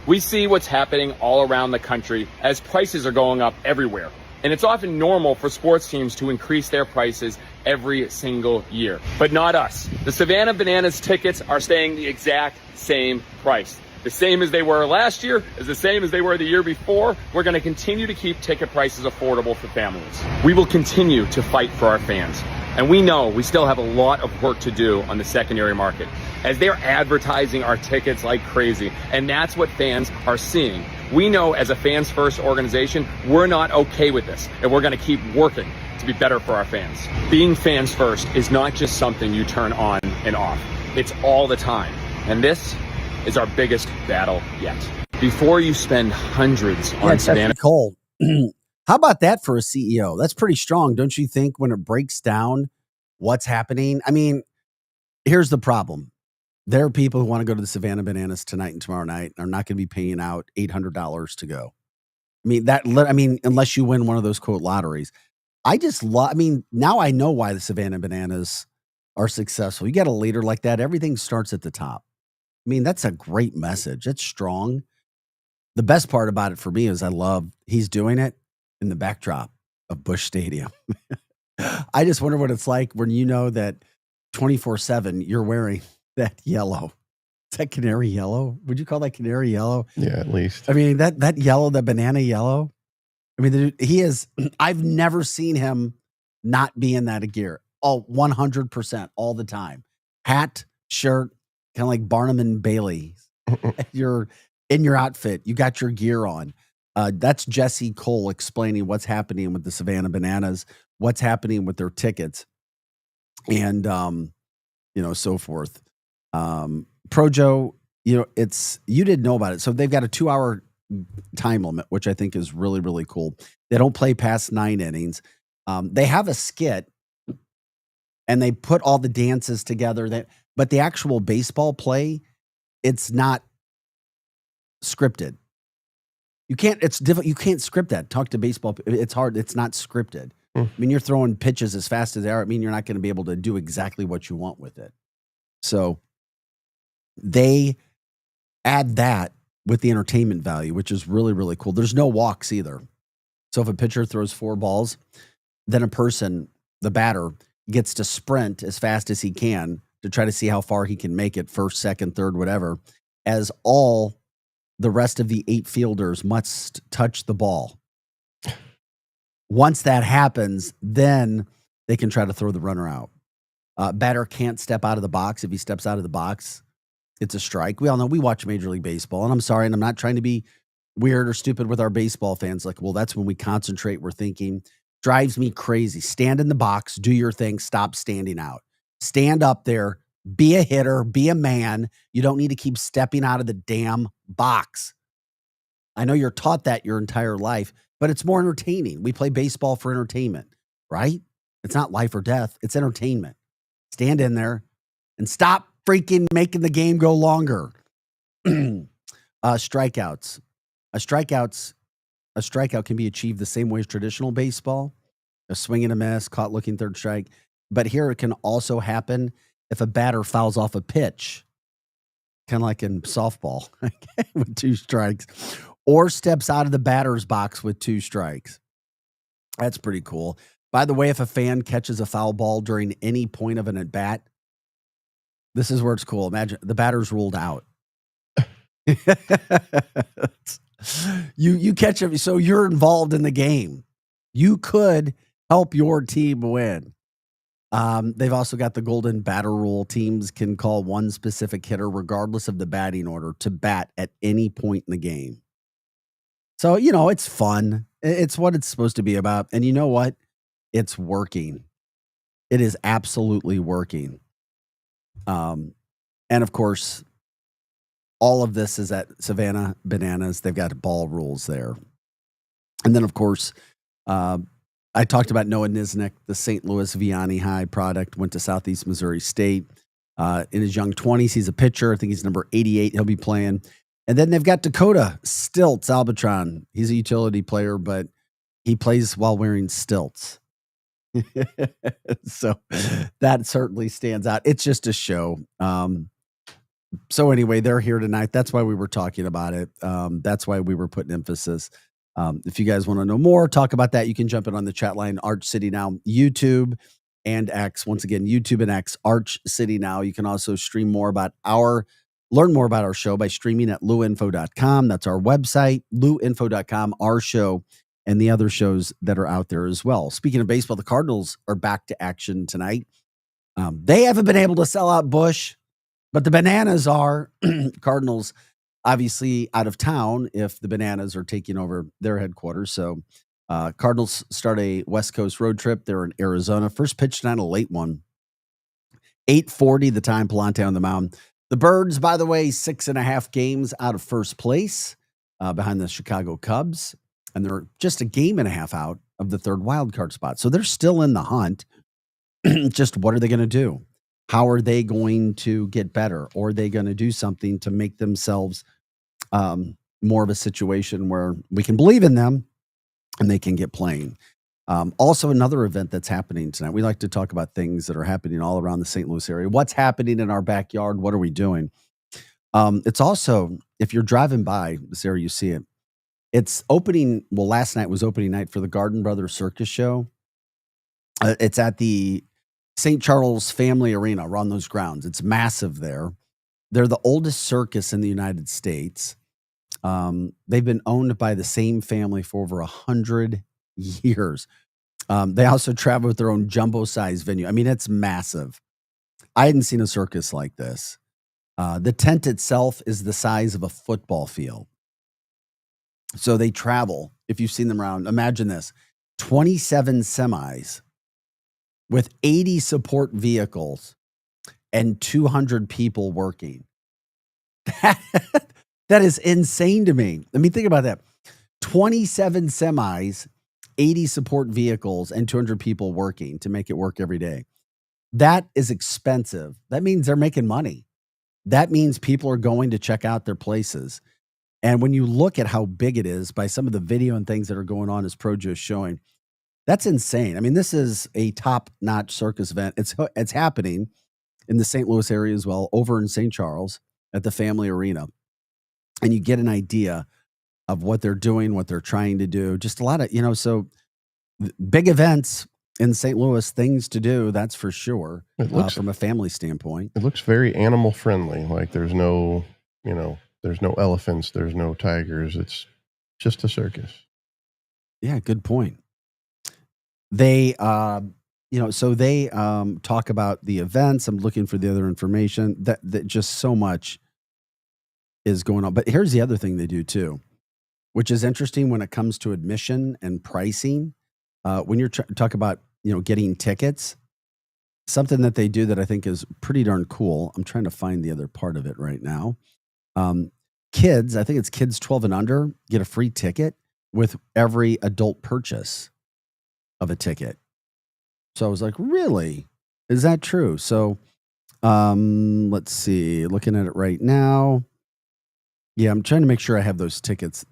We see what's happening all around the country as prices are going up everywhere. And it's often normal for sports teams to increase their prices every single year. But not us. The Savannah Bananas tickets are staying the exact same price. The same as they were last year, is the same as they were the year before. We're going to continue to keep ticket prices affordable for families. We will continue to fight for our fans. And we know we still have a lot of work to do on the secondary market, as they're advertising our tickets like crazy. And that's what fans are seeing. We know as a fans first organization, we're not okay with this, and we're going to keep working to be better for our fans. Being fans first is not just something you turn on and off. It's all the time. And this is our biggest battle yet. Before you spend hundreds on Savannah Cole. How about that for a CEO? That's pretty strong, don't you think, when it breaks down what's happening? I mean, here's the problem. There are people who want to go to the Savannah Bananas tonight and tomorrow night and are not going to be paying out $800 to go. I mean, unless you win one of those quote lotteries. Now I know why the Savannah Bananas are successful. You get a leader like that, everything starts at the top. I mean, that's a great message. That's strong. The best part about it for me is he's doing it in the backdrop of Busch Stadium. I just wonder what it's like when you know that 24/7 you're wearing that yellow. Is that canary yellow? Would you call that canary yellow? Yeah, at least. I mean, that yellow, the banana yellow. I mean, he is, I've never seen him not be in that gear. 100% all the time. Hat, shirt, kind of like Barnum and Bailey. You're in your outfit. You got your gear on. That's Jesse Cole explaining what's happening with the Savannah Bananas, what's happening with their tickets, and so forth. Projo, you didn't know about it. So they've got a 2-hour time limit, which I think is really, really cool. They don't play past 9 innings. They have a skit and they put all the dances together, but the actual baseball play, it's not scripted. You can't script that. Talk to baseball. It's hard. It's not scripted. I mean, you're throwing pitches as fast as they are. I mean, you're not going to be able to do exactly what you want with it. So they add that with the entertainment value, which is really, really cool. There's no walks either. So if a pitcher throws 4 balls, then the batter, gets to sprint as fast as he can to try to see how far he can make it, first, second, third, whatever, as all the rest of the 8 fielders must touch the ball. Once that happens, then they can try to throw the runner out. Batter can't step out of the box. If he steps out of the box, it's a strike. We all know, we watch Major League Baseball, and I'm sorry, and I'm not trying to be weird or stupid with our baseball fans. Like, well, that's when we concentrate. We're thinking. Drives me crazy. Stand in the box, do your thing, stop standing out. Stand up there, be a hitter, be a man. You don't need to keep stepping out of the damn box. I know you're taught that your entire life, but it's more entertaining. We play baseball for entertainment, right? It's not life or death. It's entertainment. Stand in there and stop freaking making the game go longer. Strikeouts. A strikeout can be achieved the same way as traditional baseball, a swing and a miss, caught looking third strike. But here it can also happen if a batter fouls off a pitch, kind of like in softball with 2 strikes, or steps out of the batter's box with 2 strikes. That's pretty cool. By the way, if a fan catches a foul ball during any point of an at-bat, this is where it's cool. Imagine the batter's ruled out. You catch him, so you're involved in the game. You could Help your team win. They've also got the golden batter rule. Teams can call one specific hitter, regardless of the batting order, to bat at any point in the game. So, it's fun. It's what it's supposed to be about. And you know what? It's working. It is absolutely working. And of course, all of this is at Savannah Bananas. They've got ball rules there. And then, of course, I talked about Noah Niznik, the St. Louis Vianney High product, went to Southeast Missouri State. In his young 20s, he's a pitcher. I think he's number 88. He'll be playing. And then they've got Dakota Stilts Albitron. He's a utility player, but he plays while wearing stilts. So that certainly stands out. It's just a show. So anyway, they're here tonight. That's why we were talking about it. That's why we were putting emphasis. If you guys want to know more, talk about that, you can jump in on the chat line, Arch City Now, YouTube and X. Once again, YouTube and X, Arch City Now. You can also learn more about our show by streaming at luinfo.com. That's our website, luinfo.com, our show, and the other shows that are out there as well. Speaking of baseball, the Cardinals are back to action tonight. They haven't been able to sell out Busch, but the Bananas are. Cardinals obviously out of town if the Bananas are taking over their headquarters. So Cardinals start a West Coast road trip. They're in Arizona. First pitch tonight, a late one. 8:40 the time, Palante on the mound. The Birds, by the way, 6.5 games out of first place behind the Chicago Cubs. And they're just a game and a half out of the third wild card spot. So they're still in the hunt. Just what are they going to do? How are they going to get better? Or are they going to do something to make themselves more of a situation where we can believe in them and they can get playing? Also, another event that's happening tonight. We like to talk about things that are happening all around the St. Louis area. What's happening in our backyard? What are we doing? It's also, if you're driving by this area, you see it. It's opening. Well, last night was opening night for the Garden Brothers Circus Show. It's at the St. Charles Family Arena around those grounds. It's massive there. They're the oldest circus in the United States. They've been owned by the same family for over 100 years. They also travel with their own jumbo-sized venue. I mean, it's massive. I hadn't seen a circus like this. The tent itself is the size of a football field. So they travel. If you've seen them around, imagine this: 27 semis with 80 support vehicles and 200 people working. That is insane to me. I mean, think about that. 27 semis, 80 support vehicles, and 200 people working to make it work every day. That is expensive. That means they're making money. That means people are going to check out their places. And when you look at how big it is by some of the video and things that are going on as Projo is showing, that's insane. I mean, this is a top-notch circus event. It's happening in the St. Louis area as well, over in St. Charles at the Family Arena. And you get an idea of what they're doing, what they're trying to do. Just a lot of, so big events in St. Louis, things to do, that's for sure, from a family standpoint. It looks very animal friendly. Like there's no, there's no elephants, there's no tigers. It's just a circus. Yeah, good point. They, so they talk about the events. I'm looking for the other information. That just so much is going on. But here's the other thing they do too, which is interesting when it comes to admission and pricing. When you're talk about getting tickets, something that they do that I think is pretty darn cool. I'm trying to find the other part of it right now. Kids, I think it's kids 12 and under, get a free ticket with every adult purchase of a ticket. So I was like, really? Is that true? So let's see, looking at it right now. Yeah, I'm trying to make sure I have those tickets,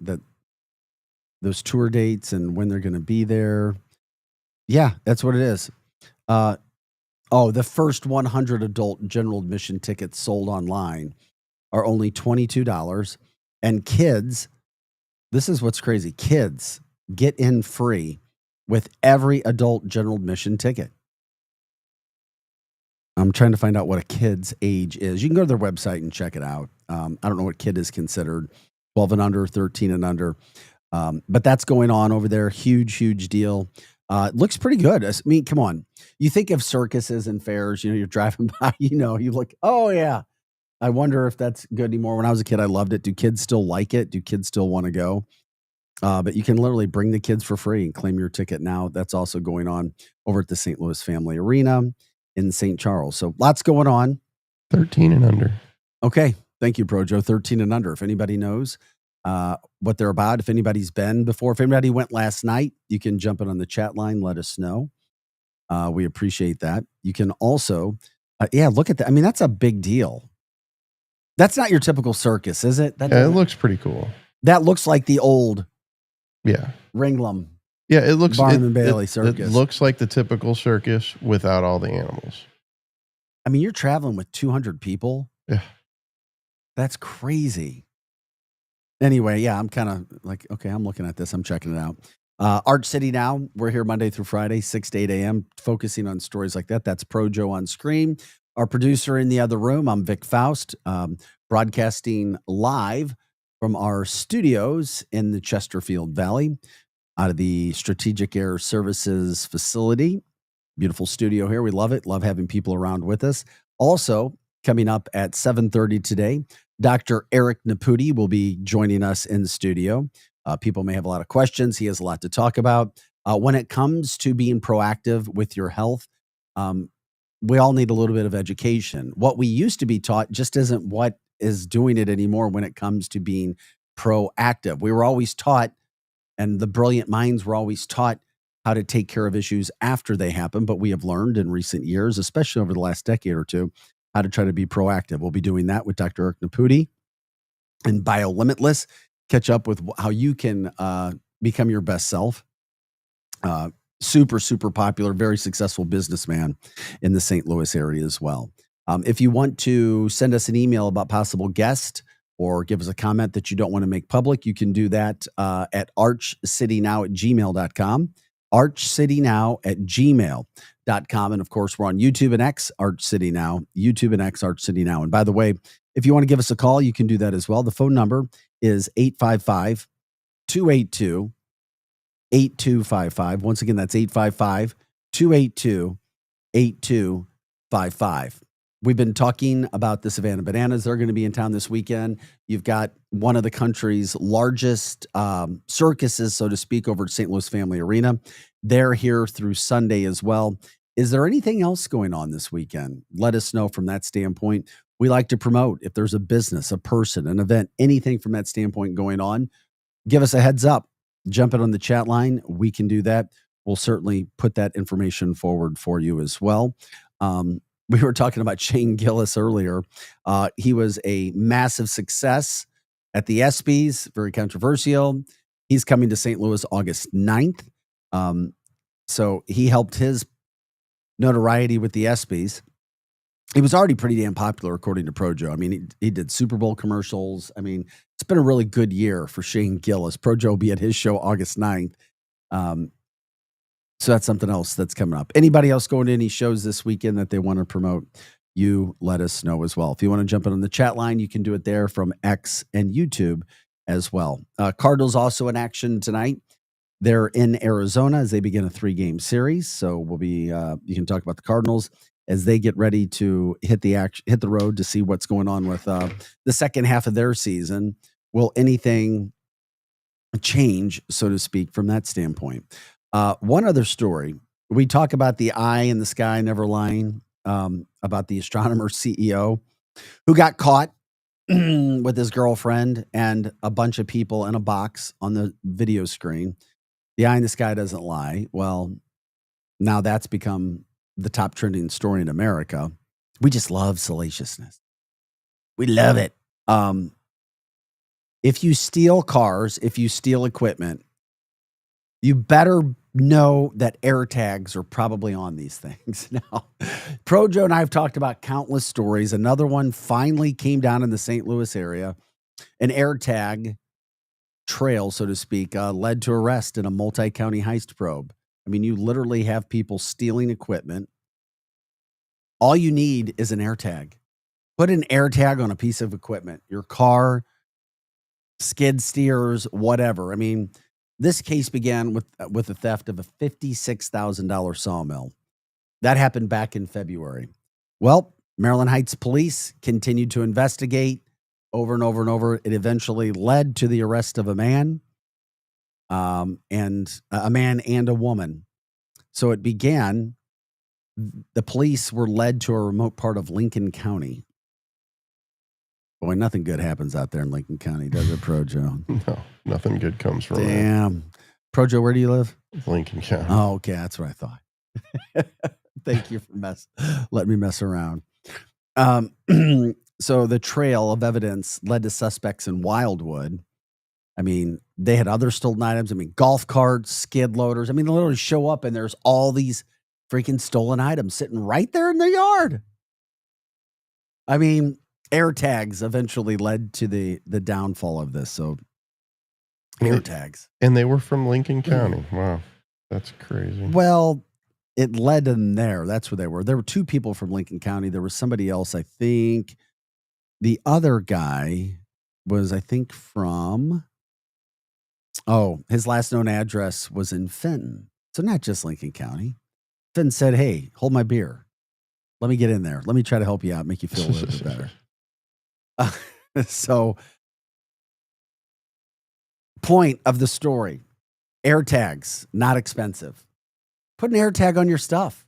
those tour dates and when they're going to be there. Yeah, that's what it is. The first 100 adult general admission tickets sold online are only $22. And kids, this is what's crazy. Kids get in free with every adult general admission ticket. I'm trying to find out what a kid's age is. You can go to their website and check it out. I don't know what kid is considered, 12 and under, 13 and under. But that's going on over there. Huge, huge deal. It looks pretty good. I mean, come on. You think of circuses and fairs, you're driving by, you look, oh, yeah. I wonder if that's good anymore. When I was a kid, I loved it. Do kids still like it? Do kids still want to go? But you can literally bring the kids for free and claim your ticket now. That's also going on over at the St. Louis Family Arena in St. Charles. So lots going on. 13 and under. Okay. Thank you, Projo. 13 and under. If anybody knows what they're about, if anybody's been before, if anybody went last night, you can jump in on the chat line. Let us know. We appreciate that. You can also, look at that. I mean, that's a big deal. That's not your typical circus, is it? It looks pretty cool. That looks like the old Ringlam. Yeah, it looks Barnum and Bailey circus. It looks like the typical circus without all the animals. I mean, you're traveling with 200 people. Yeah. That's crazy. Anyway, yeah, I'm kind of like, okay, I'm looking at this. I'm checking it out. Arch City Now. We're here Monday through Friday, 6 to 8 a.m., focusing on stories like that. That's Projo on screen. Our producer in the other room, I'm Vic Faust, broadcasting live from our studios in the Chesterfield Valley out of the Strategic Air Services facility. Beautiful studio here. We love it. Love having people around with us. Also, coming up at 7:30 today, Dr. Eric Naputi will be joining us in the studio. People may have a lot of questions. He has a lot to talk about. When it comes to being proactive with your health, we all need a little bit of education. What we used to be taught just isn't what is doing it anymore when it comes to being proactive. We were always taught, and the brilliant minds were always taught how to take care of issues after they happen. But we have learned in recent years, especially over the last decade or two, how to try to be proactive. We'll be doing that with Dr. Eric Naputi and BioLimitless. Catch up with how you can become your best self. Super, super popular, very successful businessman in the St. Louis area as well. If you want to send us an email about possible guest or give us a comment that you don't want to make public, you can do that at archcitynow@gmail.com. archcitynow@gmail.com. And of course, we're on YouTube and X, Arch City Now. YouTube and X, Arch City Now. And by the way, if you want to give us a call, you can do that as well. The phone number is 855-282-8255. Once again, that's 855-282-8255. We've been talking about the Savannah Bananas. They're going to be in town this weekend. You've got one of the country's largest circuses, so to speak, over at St. Louis Family Arena. They're here through Sunday as well. Is there anything else going on this weekend? Let us know from that standpoint. We like to promote. If there's a business, a person, an event, anything from that standpoint going on, give us a heads up. Jump in on the chat line. We can do that. We'll certainly put that information forward for you as well. We were talking about Shane Gillis earlier. He was a massive success at the ESPYs, very controversial. He's coming to St. Louis August 9th. So he helped his notoriety with the ESPYs. He was already pretty damn popular, according to Projo. I mean, he did Super Bowl commercials. I mean, it's been a really good year for Shane Gillis. Projo will be at his show August 9th. So that's something else that's coming up. Anybody else going to any shows this weekend that they want to promote, you let us know as well. If you want to jump in on the chat line, you can do it there from X and YouTube as well. Cardinals also in action tonight. They're in Arizona as they begin a 3-game series. So we'll be you can talk about the Cardinals as they get ready to hit the road to see what's going on with the second half of their season. Will anything change, so to speak, from that standpoint? One other story. We talk about the eye in the sky never lying, about the astronomer CEO who got caught with his girlfriend and a bunch of people in a box on the video screen. The eye in the sky doesn't lie. Well, now that's become the top trending story in America. We just love salaciousness. We love it. If you steal cars, if you steal equipment, you better know that air tags are probably on these things. Now, Projo and I have talked about countless stories. Another one finally came down in the St. Louis area. An air tag trail, so to speak, led to arrest in a multi-county heist probe. I mean, you literally have people stealing equipment. All you need is an air tag. Put an air tag on a piece of equipment, your car, skid steers, whatever. I mean, This case began with the theft of a $56,000 sawmill. That happened back in February. Well, Maryland Heights police continued to investigate over and over and over. It eventually led to the arrest of a man, and a woman. So it began. The police were led to a remote part of Lincoln County. Boy, nothing good happens out there in Lincoln County, does it, Projo? No, nothing good comes from it. Damn. Projo, where do you live? Lincoln County. Oh, okay. That's what I thought. Thank you for letting me mess around. So the trail of evidence led to suspects in Wildwood. I mean, they had other stolen items. I mean, golf carts, skid loaders. I mean, they literally show up and there's all these freaking stolen items sitting right there in the yard. I mean, air tags eventually led to the downfall of this. So air tags. And they were from Lincoln County. Wow. That's crazy. Well, it led them there. That's where they were. There were two people from Lincoln County. There was somebody else, I think. The other guy was, I think, from, his last known address was in Fenton. So not just Lincoln County. Fenton said, hey, hold my beer. Let me get in there. Let me try to help you out, make you feel a little bit better. So, point of the story, air tags, not expensive. Put an air tag on your stuff.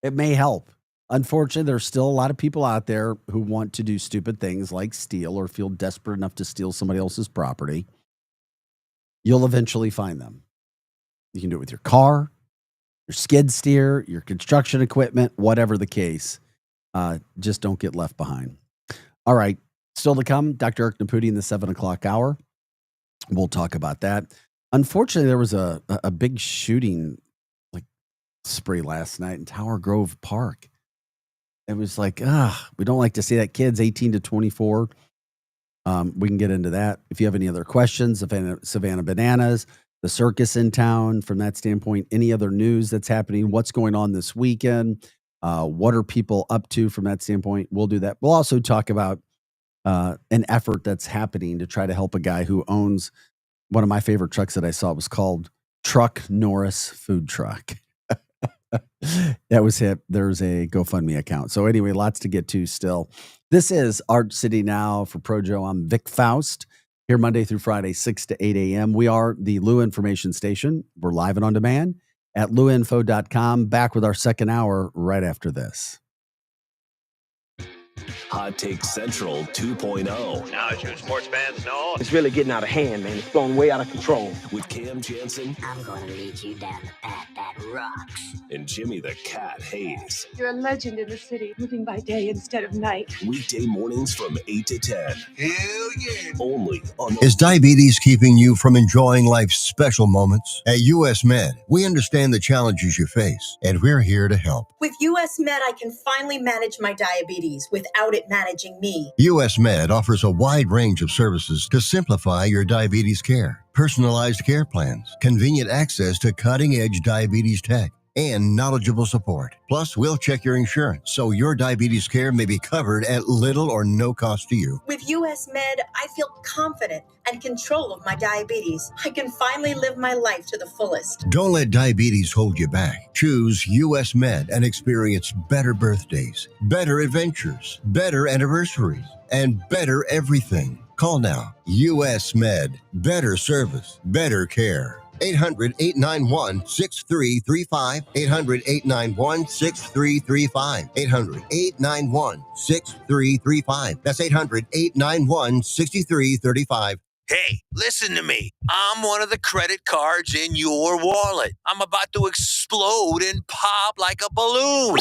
It may help. Unfortunately, there's still a lot of people out there who want to do stupid things like steal or feel desperate enough to steal somebody else's property. You'll eventually find them. You can do it with your car, your skid steer, your construction equipment, whatever the case. Just don't get left behind. All right. Still to come, Dr. Eric Naputi in the 7 o'clock hour. We'll talk about that. Unfortunately, there was a big shooting spree last night in Tower Grove Park. It was like, we don't like to see that. Kids 18 to 24. We can get into that. If you have any other questions, Savannah Bananas, the circus in town, from that standpoint, any other news that's happening, what's going on this weekend, what are people up to from that standpoint, we'll do that. We'll also talk about an effort that's happening to try to help a guy who owns one of my favorite trucks that I saw. It was called Truck Norris Food Truck. That was hip. There's a GoFundMe account. So anyway, lots to get to still. This is Art City Now for Projo. I'm Vic Faust, here Monday through Friday, 6 to 8 a.m. We are the Lou Information Station. We're live and on demand at louinfo.com. Back with our second hour right after this. Hot Take Central 2.0. Now, as you sports fans know, it's really getting out of hand, man. It's going way out of control. With Cam Jansen. I'm going to lead you down the path that rocks. And Jimmy the Cat Hayes. You're a legend in the city, moving by day instead of night. Weekday mornings from 8 to 10. Hell yeah. Only on Is diabetes keeping you from enjoying life's special moments? At US Med, we understand the challenges you face, and we're here to help. With US Med, I can finally manage my diabetes without it managing me. US Med offers a wide range of services to simplify your diabetes care. Personalized care plans, convenient access to cutting-edge diabetes tech, and knowledgeable support. Plus, we'll check your insurance so your diabetes care may be covered at little or no cost to you. With US Med, I feel confident and control of my diabetes. I can finally live my life to the fullest. Don't let diabetes hold you back. Choose US Med and experience better birthdays, better adventures, better anniversaries, and better everything. Call now. US Med. Better service, better care. 800-891-6335. 800-891-6335. 800-891-6335. That's 800-891-6335. Hey, listen to me. I'm one of the credit cards in your wallet. I'm about to explode and pop like a balloon.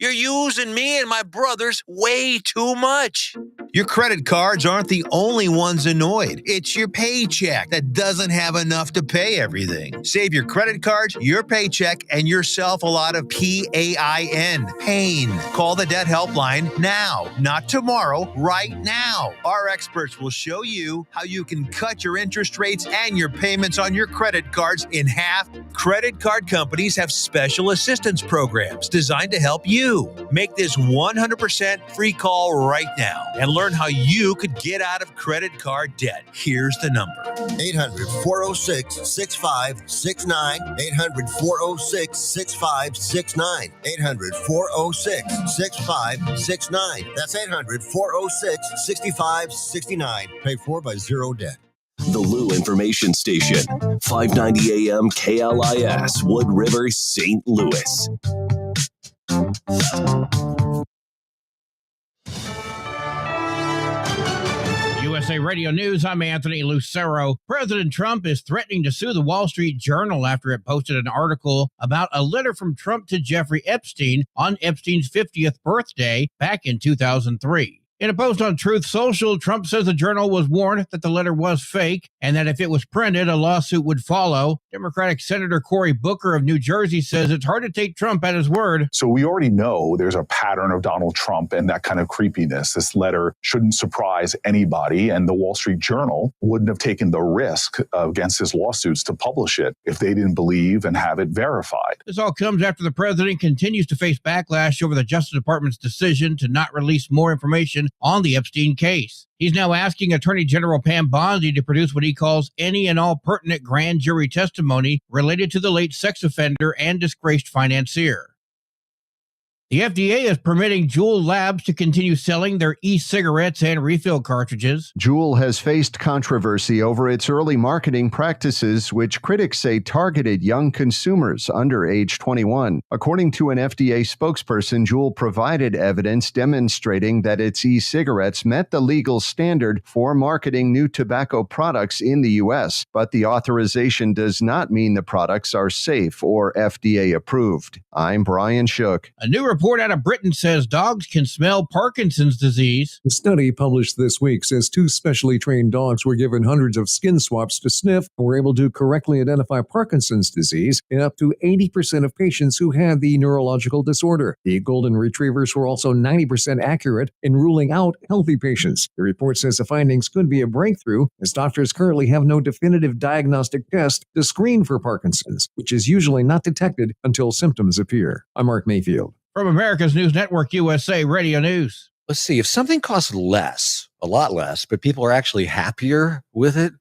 You're using me and my brothers way too much. Your credit cards aren't the only ones annoyed. It's your paycheck that doesn't have enough to pay everything. Save your credit cards, your paycheck, and yourself a lot of PAIN. Pain. Call the debt helpline now, not tomorrow, right now. Our experts will show you how you can cut your interest rates and your payments on your credit cards in half. Credit card companies have special assistance programs designed to help you. Make this 100% free call right now and learn learn how you could get out of credit card debt. Here's the number. 800-406-6569. 800-406-6569. 800-406-6569. That's 800-406-6569. Paid for by Zero Debt. The Lou Information Station, 590 AM KLIS, Wood River, St. Louis. USA Radio News, I'm Anthony Lucero. President Trump is threatening to sue the Wall Street Journal after it posted an article about a letter from Trump to Jeffrey Epstein on Epstein's 50th birthday back in 2003. In a post on Truth Social, Trump says the Journal was warned that the letter was fake and that if it was printed, a lawsuit would follow. Democratic Senator Cory Booker of New Jersey says it's hard to take Trump at his word. So we already know there's a pattern of Donald Trump and that kind of creepiness. This letter shouldn't surprise anybody, and the Wall Street Journal wouldn't have taken the risk against his lawsuits to publish it if they didn't believe and have it verified. This all comes after the president continues to face backlash over the Justice Department's decision to not release more information on the Epstein case. He's now asking Attorney General Pam Bondi to produce what he calls any and all pertinent grand jury testimony related to the late sex offender and disgraced financier. The FDA is permitting Juul Labs to continue selling their e-cigarettes and refill cartridges. Juul has faced controversy over its early marketing practices, which critics say targeted young consumers under age 21. According to an FDA spokesperson, Juul provided evidence demonstrating that its e-cigarettes met the legal standard for marketing new tobacco products in the U.S., but the authorization does not mean the products are safe or FDA approved. I'm Brian Shook. A new report out of Britain says dogs can smell Parkinson's disease. The study published this week says 2 specially trained dogs were given hundreds of skin swabs to sniff and were able to correctly identify Parkinson's disease in up to 80% of patients who had the neurological disorder. The golden retrievers were also 90% accurate in ruling out healthy patients. The report says the findings could be a breakthrough, as doctors currently have no definitive diagnostic test to screen for Parkinson's, which is usually not detected until symptoms appear. I'm Mark Mayfield. From America's News Network, USA Radio News. Let's see, if something costs less, a lot less, but people are actually happier with it,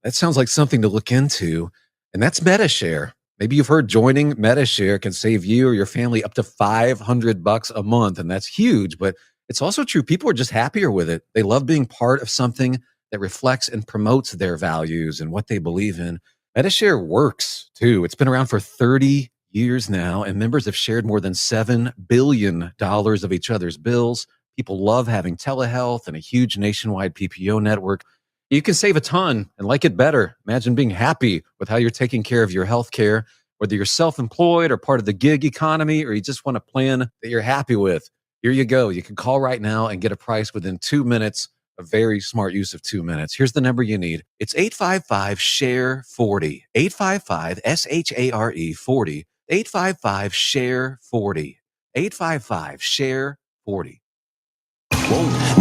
that sounds like something to look into. And that's MetaShare. Maybe you've heard joining MetaShare can save you or your family up to $500 a month. And that's huge, but it's also true. People are just happier with it. They love being part of something that reflects and promotes their values and what they believe in. MetaShare works too. It's been around for 30 years now, and members have shared more than $7 billion of each other's bills. People love having telehealth and a huge nationwide PPO network. You can save a ton and like it better. Imagine being happy with how you're taking care of your health care, whether you're self-employed or part of the gig economy, or you just want a plan that you're happy with. Here you go. You can call right now and get a price within 2 minutes. A very smart use of 2 minutes. Here's the number you need. It's 855-SHARE-40. 855-SHARE-40. 855-SHARE-40. 855-SHARE-40.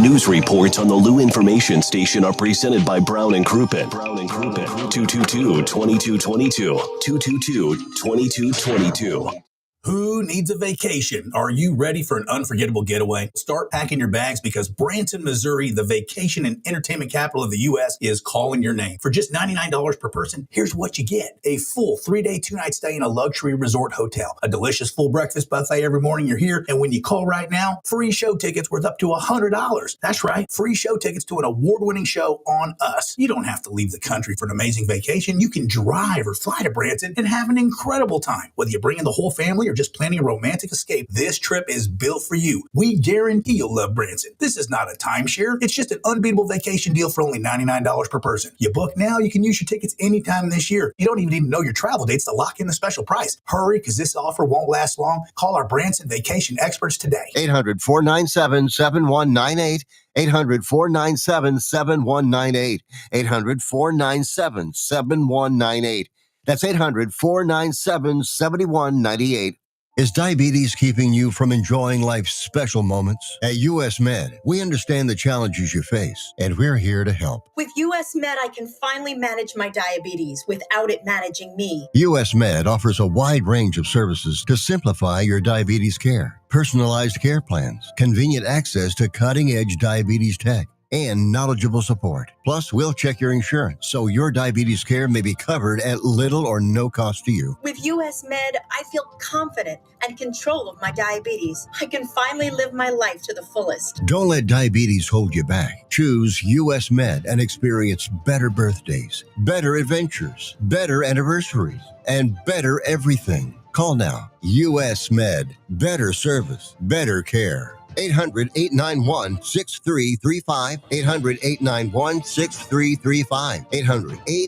News reports on the Lou Information Station are presented by Brown and Crouppen. 222-2222. 222-2222. Who needs a vacation? Are you ready for an unforgettable getaway? Start packing your bags because Branson, Missouri, the vacation and entertainment capital of the U.S., is calling your name. For just $99 per person, here's what you get. A full 3-day, 2-night stay in a luxury resort hotel. A delicious full breakfast buffet every morning you're here. And when you call right now, free show tickets worth up to $100. That's right, free show tickets to an award-winning show on us. You don't have to leave the country for an amazing vacation. You can drive or fly to Branson and have an incredible time. Whether you bring in the whole family or just planning a romantic escape, this trip is built for you. We guarantee you'll love Branson. This is not a timeshare. It's just an unbeatable vacation deal for only $99 per person. You book now, you can use your tickets anytime this year. You don't even need to know your travel dates to lock in the special price. Hurry, because this offer won't last long. Call our Branson vacation experts today. 800-497-7198. 800-497-7198. 800-497-7198. That's 800-497-7198. Is diabetes keeping you from enjoying life's special moments? At US Med, we understand the challenges you face, and we're here to help. With US Med, I can finally manage my diabetes without it managing me. US Med offers a wide range of services to simplify your diabetes care. Personalized care plans, convenient access to cutting-edge diabetes tech, and knowledgeable support. Plus, we'll check your insurance so your diabetes care may be covered at little or no cost to you. With US Med, I feel confident and control of my diabetes. I can finally live my life to the fullest. Don't let diabetes hold you back. Choose US Med and experience better birthdays, better adventures, better anniversaries, and better everything. Call now. US Med. Better service, better care. 800-891-6335. 800-891-6335.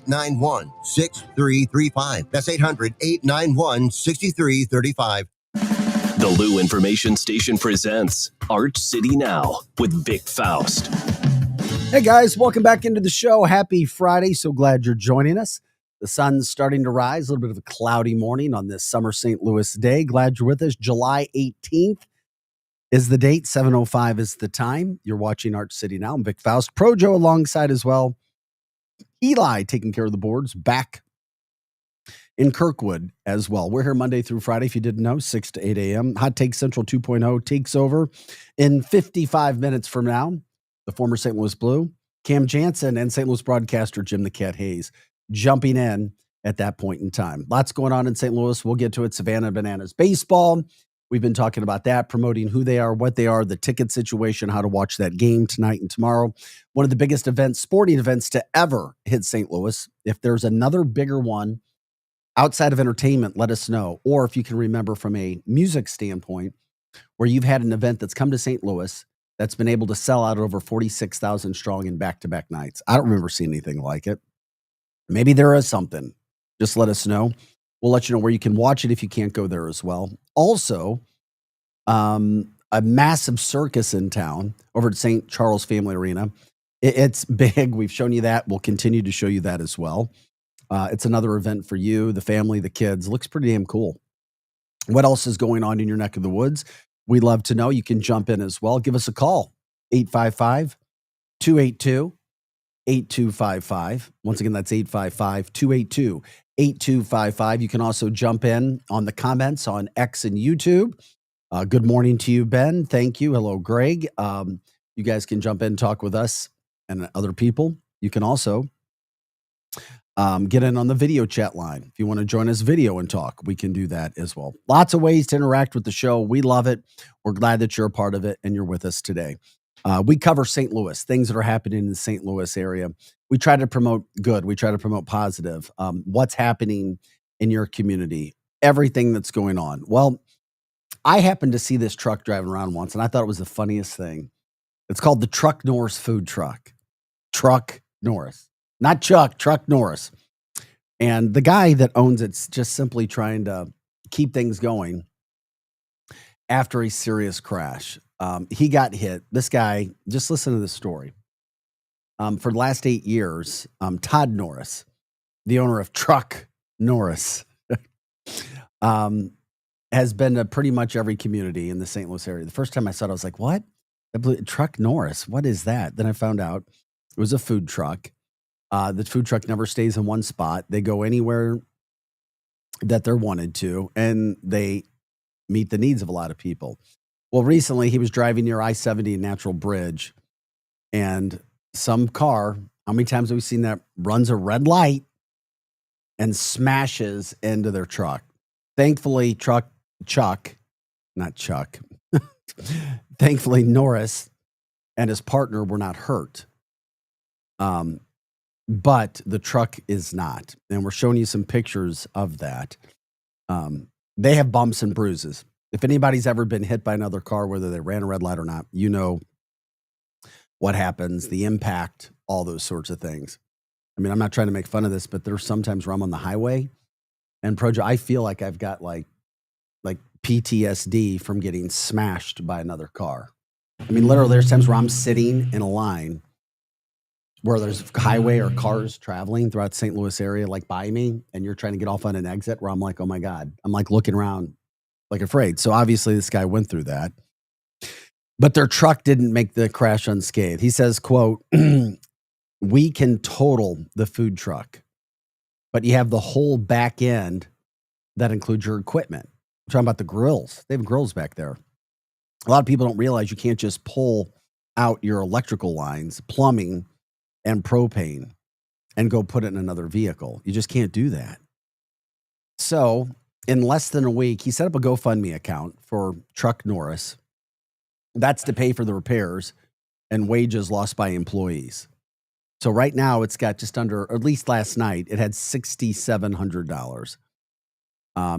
800-891-6335. That's 800-891-6335. The Lou Information Station presents Arch City Now with Vic Faust. Hey guys, welcome back into the show. Happy Friday. So glad you're joining us. The sun's starting to rise, a little bit of a cloudy morning on this summer St. Louis day. Glad you're with us. July 18th. Is the date, 7:05 is the time. You're watching Arch City Now. I'm Vic Faust. Projo alongside as well. Eli taking care of the boards back in Kirkwood as well. We're here Monday through Friday, if you didn't know, 6 to 8 a.m. Hot Take Central 2.0 takes over in 55 minutes from now. The former St. Louis Blue, Cam Jansen, and St. Louis broadcaster Jim the Cat Hayes jumping in at that point in time. Lots going on in St. Louis. We'll get to it. Savannah Bananas baseball. We've been talking about that, promoting who they are, what they are, the ticket situation, how to watch that game tonight and tomorrow. One of the biggest events, sporting events to ever hit St. Louis. If there's another bigger one outside of entertainment, let us know. Or if you can remember from a music standpoint, where you've had an event that's come to St. Louis that's been able to sell out over 46,000 strong in back-to-back nights. I don't remember seeing anything like it. Maybe there is something. Just let us know. We'll let you know where you can watch it if you can't go there as well. Also, a massive circus in town over at St. Charles Family Arena. It's big. We've shown you that. We'll continue to show you that as well. It's another event for you, the family, the kids. Looks pretty damn cool. What else is going on in your neck of the woods? We'd love to know. You can jump in as well. Give us a call, 855-282-8255. Once again, that's 855-282-8255. You can also jump in on the comments on X and YouTube. Good morning to you, Ben. Thank you. Hello, Greg. You guys can jump in and talk with us and other people. You can also get in on the video chat line. If you want to join us video and talk, we can do that as well. Lots of ways to interact with the show. We love it. We're glad that you're a part of it and you're with us today. We cover St. Louis, things that are happening in the St. Louis area. We try to promote good. We try to promote positive. What's happening in your community, everything that's going on. Well, I happened to see this truck driving around once, and I thought it was the funniest thing. It's called the Truck Norris food truck. Truck Norris. Not Chuck, Truck Norris. And the guy that owns it's just simply trying to keep things going after a serious crash. He got hit. This guy, just listen to this story. For the last 8 years, Todd Norris, the owner of Truck Norris, has been to pretty much every community in the St. Louis area. The first time I saw it, I was like, what? Truck Norris, what is that? Then I found out it was a food truck. The food truck never stays in one spot. They go anywhere that they're wanted to, and they meet the needs of a lot of people. Well, recently he was driving near I-70 Natural Bridge, and some car, how many times have we seen that, runs a red light and smashes into their truck. Thankfully, thankfully Norris and his partner were not hurt. But the truck is not. And we're showing you some pictures of that. They have bumps and bruises. If anybody's ever been hit by another car, whether they ran a red light or not, you know what happens, the impact, all those sorts of things. I mean, I'm not trying to make fun of this, but there's sometimes where I'm on the highway and I feel like I've got like PTSD from getting smashed by another car. I mean, literally there's times where I'm sitting in a line where there's highway or cars traveling throughout the St. Louis area, like by me, and you're trying to get off on an exit where I'm like, oh my God, I'm like looking around like afraid. So obviously this guy went through that. But their truck didn't make the crash unscathed. He says, quote, we can total the food truck, but you have the whole back end that includes your equipment. I'm talking about the grills. They have grills back there. A lot of people don't realize you can't just pull out your electrical lines, plumbing, and propane and go put it in another vehicle. You just can't do that. So in less than a week, he set up a GoFundMe account for Truck Norris. That's to pay for the repairs and wages lost by employees. So right now it's got just under, or at least last night, it had $6,700.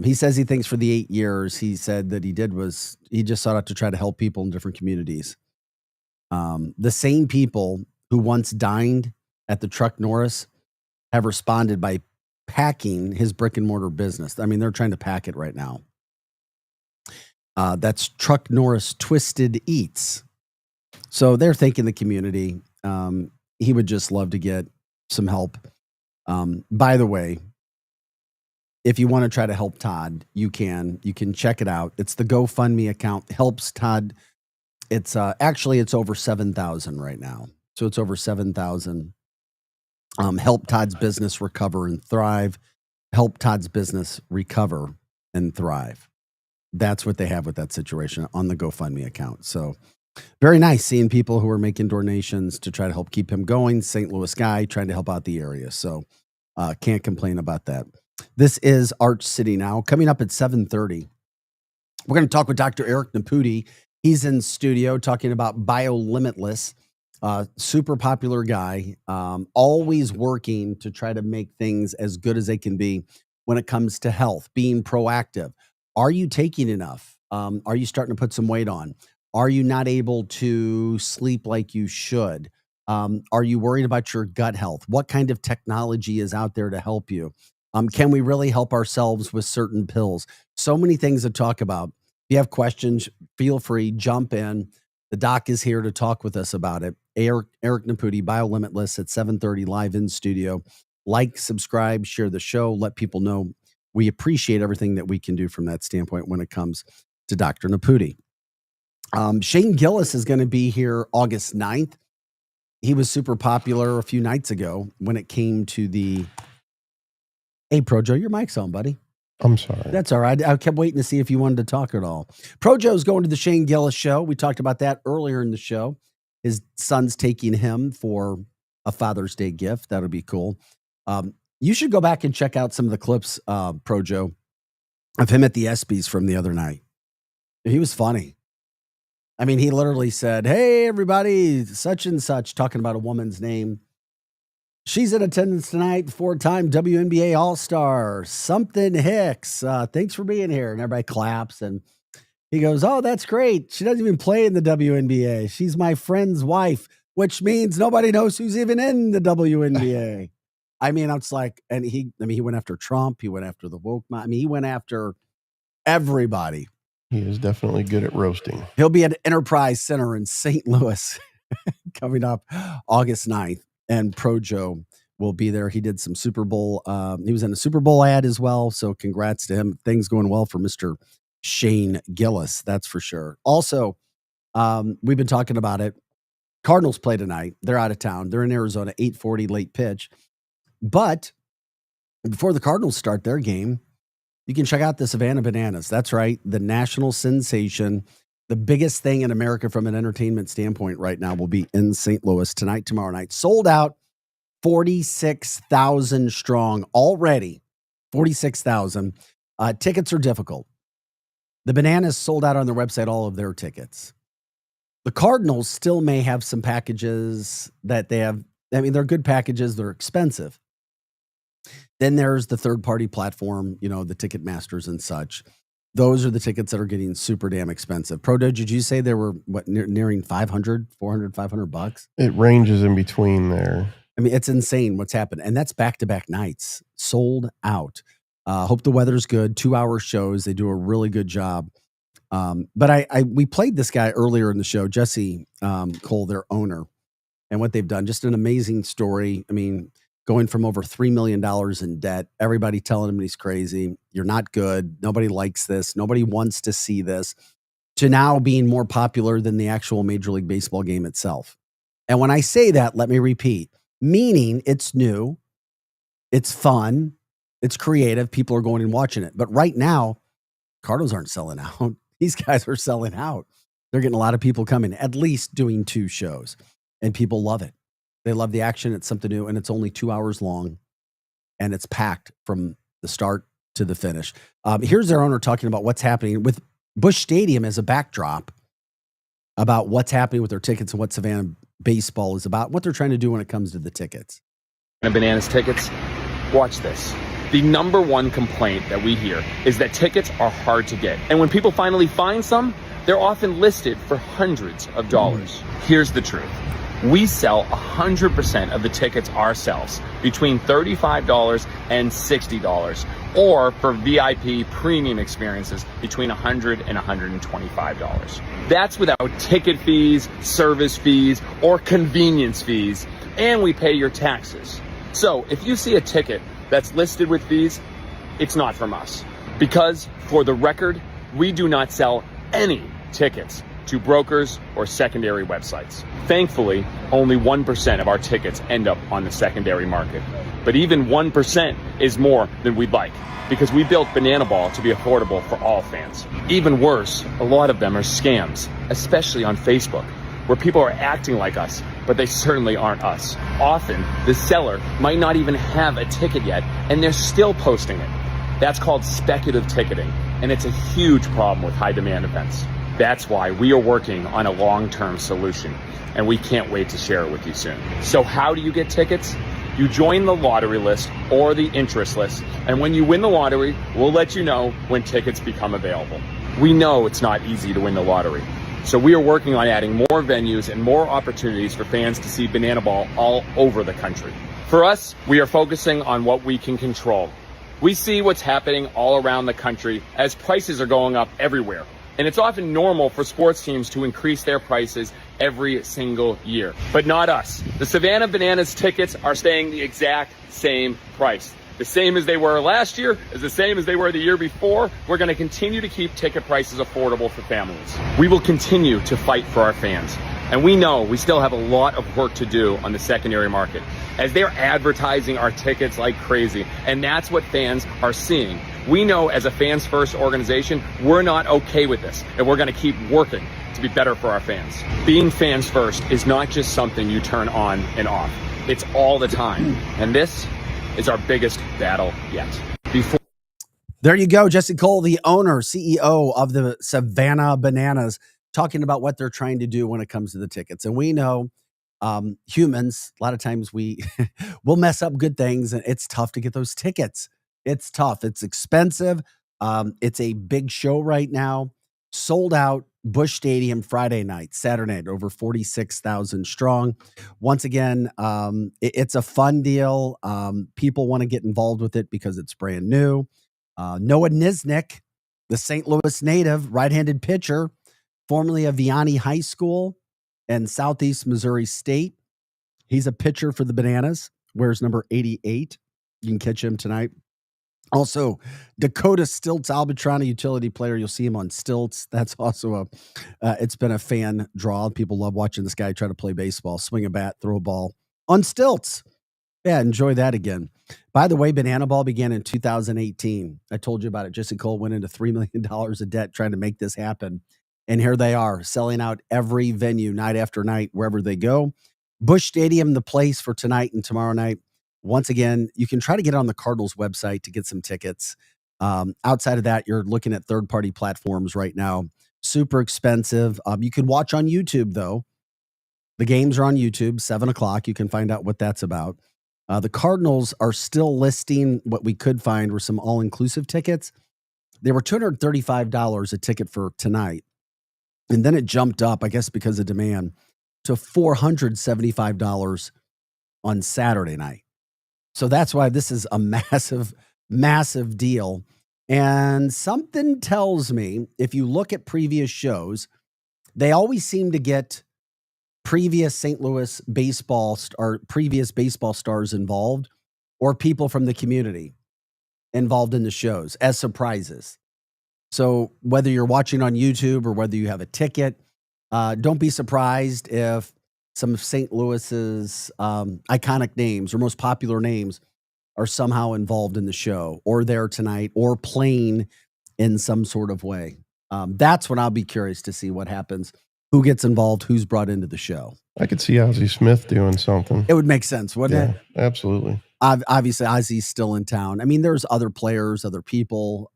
He says he thinks for the 8 years he said that he did was he just sought out to try to help people in different communities. The same people who once dined at the Truck Norris have responded by packing his brick and mortar business. I mean, they're trying to pack it right now. That's Truck Norris Twisted Eats. So they're thanking the community. He would just love to get some help. By the way, if you want to try to help Todd, you can check it out. It's the GoFundMe account, helps Todd. It's actually it's over 7,000 right now. So it's over 7,000. Help Todd's business recover and thrive. Help Todd's business recover and thrive. That's what they have with that situation on the GoFundMe account. So very nice seeing people who are making donations to try to help keep him going. St. Louis guy trying to help out the area. So can't complain about that. This is Arch City Now. Coming up at 7:30, we're going to talk with Dr. Eric Naputi. He's in studio talking about BioLimitless. Super popular guy, always working to try to make things as good as they can be when it comes to health, being proactive. Are you taking enough? Are you starting to put some weight on? Are you not able to sleep like you should? Are you worried about your gut health? What kind of technology is out there to help you? Can we really help ourselves with certain pills? So many things to talk about. If you have questions, feel free, jump in. The doc is here to talk with us about it. Eric Naputi, BioLimitless at 7:30 live in studio. Like, subscribe, share the show, let people know we appreciate everything that we can do from that standpoint when it comes to Dr. Naputi. Shane Gillis is going to be here August 9th. He was super popular a few nights ago when it came to the... Hey, Projo, your mic's on, buddy. I'm sorry. That's all right. I kept waiting to see if you wanted to talk at all. Projo's going to the Shane Gillis show. We talked about that earlier in the show. His son's taking him for a Father's Day gift. That'll be cool. You should go back and check out some of the clips, Projo, of him at the ESPYs from the other night. He was funny. I mean, he literally said, hey, everybody, such and such, talking about a woman's name. She's in attendance tonight, four-time WNBA All-Star, something Hicks. Thanks for being here. And everybody claps. And he goes, oh, that's great. She doesn't even play in the WNBA. She's my friend's wife, which means nobody knows who's even in the WNBA. I mean, it's like, and he went after Trump. He went after the woke. I mean, he went after everybody. He is definitely good at roasting. He'll be at Enterprise Center in St. Louis coming up August 9th. And Projo will be there. He did some Super Bowl. He was in a Super Bowl ad as well. So congrats to him. Things going well for Mr. Shane Gillis. That's for sure. Also, we've been talking about it. Cardinals play tonight. They're out of town. They're in Arizona, 8:40 late pitch. But before the Cardinals start their game, you can check out the Savannah Bananas. That's right. The national sensation. The biggest thing in America from an entertainment standpoint right now will be in St. Louis tonight, tomorrow night. Sold out, 46,000 strong already. 46,000. Tickets are difficult. The Bananas sold out on their website all of their tickets. The Cardinals still may have some packages that they have. I mean, they're good packages. They're expensive. Then there's the third-party platform, you know, the Ticketmasters and such. Those are the tickets that are getting super damn expensive. Prodo, did you say they were nearing 500, 400, 500 bucks? It ranges in between there. I mean, it's insane what's happened. And that's back-to-back nights. Sold out. Hope the weather's good. 2-hour shows. They do a really good job. But we played this guy earlier in the show, Jesse Cole, their owner, and what they've done. Just an amazing story. I mean, going from over $3 million in debt, everybody telling him he's crazy, you're not good, nobody likes this, nobody wants to see this, to now being more popular than the actual Major League Baseball game itself. And when I say that, let me repeat, meaning it's new, it's fun, it's creative, people are going and watching it. But right now, Cardinals aren't selling out. These guys are selling out. They're getting a lot of people coming, at least doing 2 shows, and people love it. They love the action. It's something new, and it's only 2 hours long, and it's packed from the start to the finish. Here's their owner talking about what's happening with Busch Stadium as a backdrop about what's happening with their tickets and what Savannah baseball is about, what they're trying to do when it comes to the tickets. Bananas tickets, watch this. The number one complaint that we hear is that tickets are hard to get. And when people finally find some, they're often listed for hundreds of dollars. Here's the truth. We sell 100% of the tickets ourselves, between $35 and $60, or for VIP premium experiences between $100 and $125. That's without ticket fees, service fees, or convenience fees, and we pay your taxes. So if you see a ticket that's listed with fees, it's not from us. Because, for the record, we do not sell any tickets to brokers or secondary websites. Thankfully, only 1% of our tickets end up on the secondary market. But even 1% is more than we'd like, because we built Banana Ball to be affordable for all fans. Even worse, a lot of them are scams, especially on Facebook, where people are acting like us, but they certainly aren't us. Often, the seller might not even have a ticket yet, and they're still posting it. That's called speculative ticketing, and it's a huge problem with high-demand events. That's why we are working on a long-term solution, and we can't wait to share it with you soon. So how do you get tickets? You join the lottery list or the interest list, and when you win the lottery, we'll let you know when tickets become available. We know it's not easy to win the lottery, so we are working on adding more venues and more opportunities for fans to see Banana Ball all over the country. For us, we are focusing on what we can control. We see what's happening all around the country as prices are going up everywhere. And it's often normal for sports teams to increase their prices every single year. But not us. The Savannah Bananas tickets are staying the exact same price. The same as they were last year, is the same as they were the year before. We're going to continue to keep ticket prices affordable for families. We will continue to fight for our fans. And we know we still have a lot of work to do on the secondary market, as they're advertising our tickets like crazy. And that's what fans are seeing. We know as a fans first organization, we're not okay with this, and we're going to keep working to be better for our fans. Being fans first is not just something you turn on and off. It's all the time. And this is our biggest battle yet. There you go. Jesse Cole, the owner, CEO of the Savannah Bananas, talking about what they're trying to do when it comes to the tickets. And we know humans, a lot of times we'll mess up good things, and it's tough to get those tickets. It's tough. It's expensive. It's a big show right now. Sold out. Busch Stadium Friday night, Saturday night, over 46,000 strong. Once again, it's a fun deal. People want to get involved with it because it's brand new. Noah Niznik, the St. Louis native, right-handed pitcher, formerly of Vianney High School and Southeast Missouri State. He's a pitcher for the Bananas, wears number 88. You can catch him tonight. Also, Dakota Stilts Albatron, a utility player. You'll see him on stilts. That's also it's been a fan draw. People love watching this guy try to play baseball, swing a bat, throw a ball on stilts. Yeah, enjoy that again. By the way, Banana Ball began in 2018. I told you about it. Jesse Cole went into $3 million of debt trying to make this happen. And here they are, selling out every venue night after night, wherever they go. Busch Stadium, the place for tonight and tomorrow night. Once again, you can try to get on the Cardinals website to get some tickets. Outside of that, you're looking at third-party platforms right now. Super expensive. You can watch on YouTube, though. The games are on YouTube, 7 o'clock. You can find out what that's about. The Cardinals are still listing what we could find were some all-inclusive tickets. They were $235 a ticket for tonight. And then it jumped up, I guess because of demand, to $475 on Saturday night. So that's why this is a massive, massive deal. And something tells me, if you look at previous shows, they always seem to get previous St. Louis baseball or previous baseball stars involved. or people from the community involved in the shows as surprises. So whether you're watching on YouTube or whether you have a ticket, don't be surprised if some of St. Louis's iconic names or most popular names are somehow involved in the show or there tonight or playing in some sort of way. That's when I'll be curious to see what happens, who gets involved, who's brought into the show. I could see Ozzie Smith doing something. It would make sense, wouldn't it? Absolutely. Obviously, Ozzie's still in town. I mean, there's other players, other people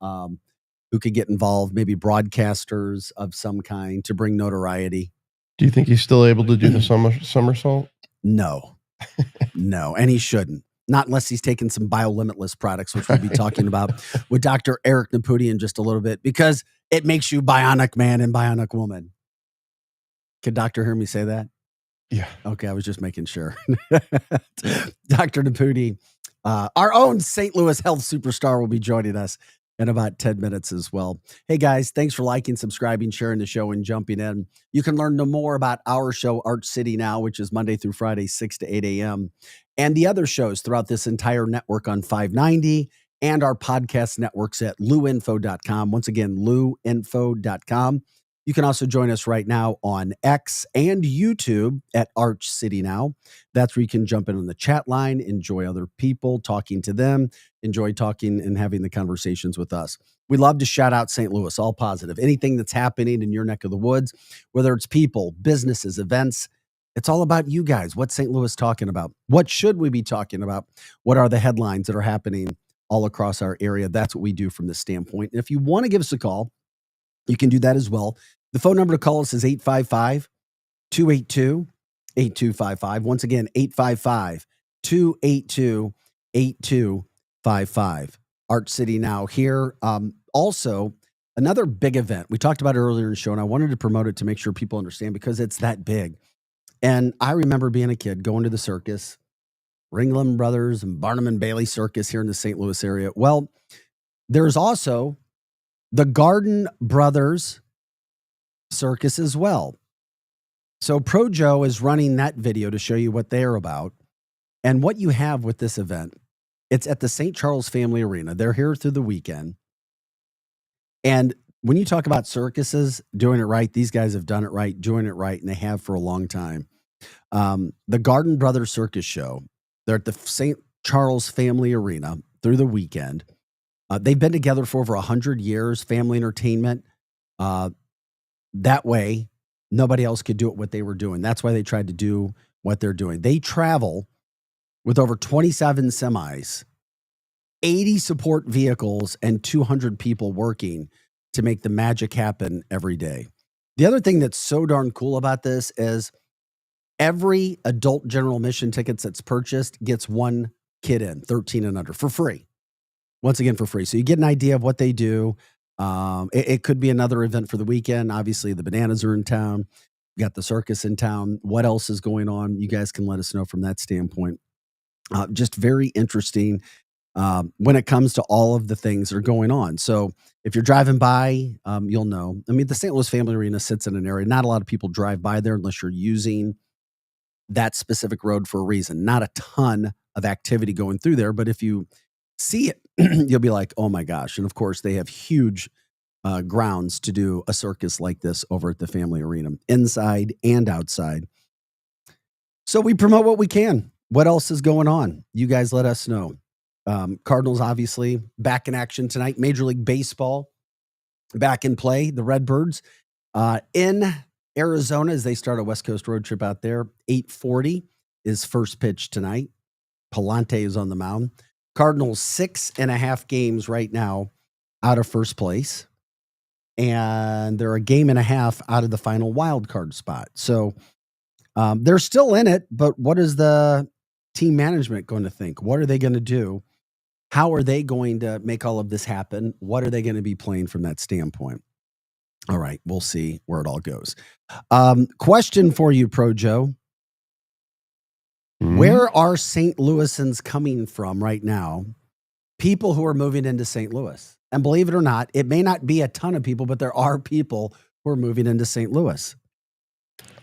who could get involved, maybe broadcasters of some kind to bring notoriety. Do you think he's still able to do the somersault? No. No, and he shouldn't. Not unless he's taken some BioLimitless products, which we'll be talking about with Dr. Eric Naputi in just a little bit, because it makes you bionic man and bionic woman. Could Doctor hear me say that? Yeah. Okay, I was just making sure. Dr. Naputi, our own St. Louis health superstar, will be joining us in about 10 minutes as well. Hey guys, thanks for liking, subscribing, sharing the show, and jumping in. You can learn no more about our show, Arch City Now, which is Monday through Friday, 6 to 8 a.m., and the other shows throughout this entire network on 590 and our podcast networks at luinfo.com. Once again, luinfo.com. You can also join us right now on X and YouTube at Arch City Now. That's where you can jump in on the chat line, enjoy other people, talking to them, enjoy talking and having the conversations with us. We love to shout out St. Louis, all positive. Anything that's happening in your neck of the woods, whether it's people, businesses, events, it's all about you guys. What's St. Louis talking about? What should we be talking about? What are the headlines that are happening all across our area? That's what we do from this standpoint. And if you want to give us a call, you can do that as well. The phone number to call us is 855-282-8255. Once again, 855-282-8255. Arch City Now here. Also, another big event. We talked about it earlier in the show, and I wanted to promote it to make sure people understand because it's that big. And I remember being a kid going to the circus, Ringling Brothers and Barnum and Bailey Circus here in the St. Louis area. Well, there's also the Garden Brothers Circus as well. So Pro Joe is running that video to show you what they're about and what you have with this event. It's at the St. Charles Family Arena. They're here through the weekend. And when you talk about circuses doing it right, these guys have done it right, doing it right, and they have for a long time. The Garden Brothers Circus Show, they're at the St. Charles Family Arena through the weekend. They've been together for over 100 years, family entertainment. That way, nobody else could do it what they were doing. That's why they tried to do what they're doing. They travel with over 27 semis, 80 support vehicles, and 200 people working to make the magic happen every day. The other thing that's so darn cool about this is every adult general admission tickets that's purchased gets one kid in, 13 and under, for free. Once again, for free. So you get an idea of what they do. It could be another event for the weekend. Obviously, the Bananas are in town. We got the circus in town. What else is going on? You guys can let us know from that standpoint. Just very interesting when it comes to all of the things that are going on. So if you're driving by, you'll know. I mean, the St. Louis Family Arena sits in an area. Not a lot of people drive by there unless you're using that specific road for a reason. Not a ton of activity going through there, but if you see it, you'll be like, oh my gosh. And of course, they have huge grounds to do a circus like this over at the Family Arena, inside and outside. So we promote what we can. What else is going on? You guys let us know. Cardinals, obviously, back in action tonight. Major League Baseball back in play. The Redbirds in Arizona as they start a West Coast road trip out there. 8:40 is first pitch tonight. Palante is on the mound. Cardinals 6.5 games right now out of first place. And they're a game and a half out of the final wild card spot. So they're still in it, but what is the team management going to think? What are they going to do? How are they going to make all of this happen? What are they going to be playing from that standpoint? All right, we'll see where it all goes. Question for you, Pro Joe. Where are St. Louisans coming from right now? People who are moving into St. Louis. And believe it or not, it may not be a ton of people, but there are people who are moving into St. Louis.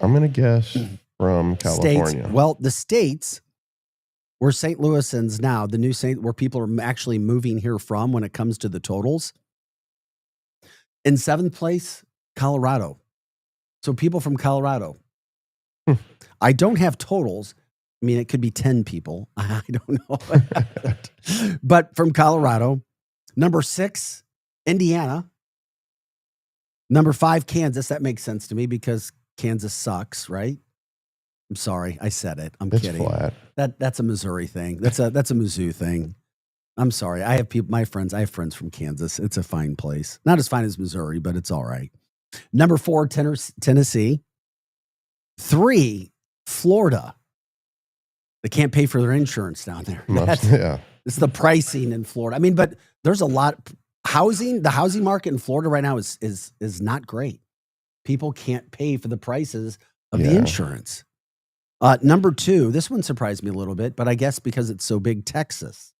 I'm going to guess from California. States. Well, the states where St. Louisans now, the new St. where people are actually moving here from when it comes to the totals. In 7th place, Colorado. So people from Colorado. I don't have totals. I mean, it could be 10 people. I don't know. But from Colorado. Number 6, Indiana. Number 5, Kansas. That makes sense to me because Kansas sucks, right? I'm sorry. I said it. I'm kidding. Flat. That's a Missouri thing. That's a Mizzou thing. I'm sorry. I have friends from Kansas. It's a fine place. Not as fine as Missouri, but it's all right. Number 4, Tennessee. 3, Florida. They can't pay for their insurance down there. Yeah. It's the pricing in Florida. I mean, but there's a lot housing. The housing market in Florida right now is not great. People can't pay for the prices of the insurance. Number 2, this one surprised me a little bit, but I guess because it's so big, Texas.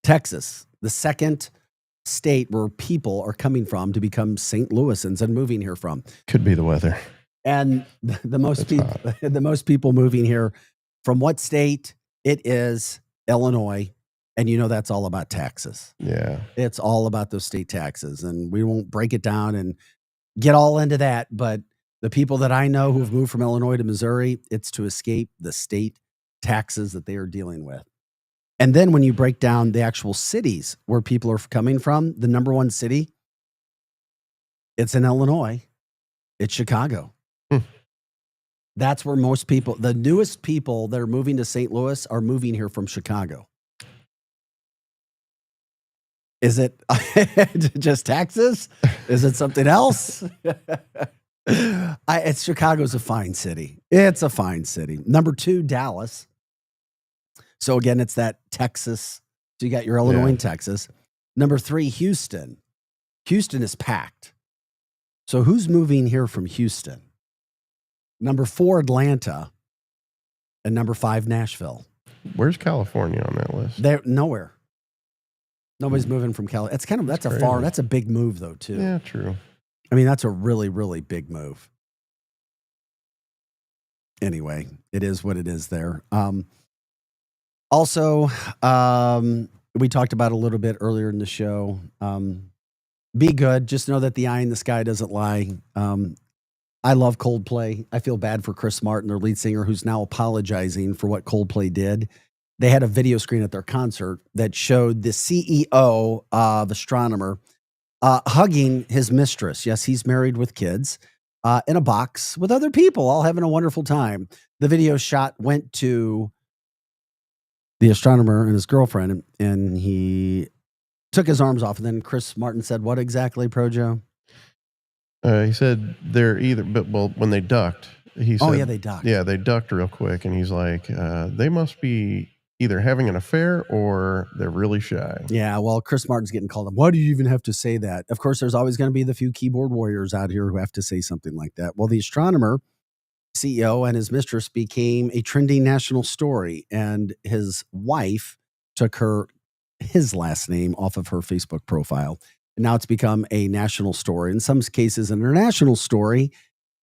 Texas, the second state where people are coming from to become St. Louisans and moving here from. Could be the weather. And the most people moving here from what state? It is Illinois. And you know that's all about taxes. Yeah. It's all about those state taxes. And we won't break it down and get all into that. But the people that I know who've moved from Illinois to Missouri, it's to escape the state taxes that they are dealing with. And then when you break down the actual cities where people are coming from, the number 1 city, it's in Illinois. It's Chicago. That's where most people, the newest people that are moving to St. Louis are moving here from Chicago. Is it just taxes? Is it something else? Chicago's a fine city. It's a fine city. Number 2, Dallas. So again, it's that Texas. So you got your Illinois and Texas. Number 3, Houston. Houston is packed. So who's moving here from Houston? Number 4, Atlanta. And number 5, Nashville. Where's California on that list? They're nowhere. Nobody's moving from California. That's a big move though, too. Yeah, true. I mean, that's a really, really big move. Anyway, it is what it is there. Also, we talked about a little bit earlier in the show. Be good. Just know that the eye in the sky doesn't lie. I love Coldplay. I feel bad for Chris Martin, their lead singer, who's now apologizing for what Coldplay did. They had a video screen at their concert that showed the CEO of Astronomer hugging his mistress. Yes, he's married with kids in a box with other people, all having a wonderful time. The video shot went to the astronomer and his girlfriend, and he took his arms off. And then Chris Martin said, what exactly, Projo? He said they're when they ducked, he said, they ducked. Yeah, they ducked real quick. And he's like, they must be either having an affair or they're really shy. Yeah, well, Chris Martin's getting called up. Why do you even have to say that? Of course, there's always going to be the few keyboard warriors out here who have to say something like that. Well, the astronomer CEO and his mistress became a trending national story, and his wife took his last name off of her Facebook profile. And now it's become a national story. In some cases, an international story,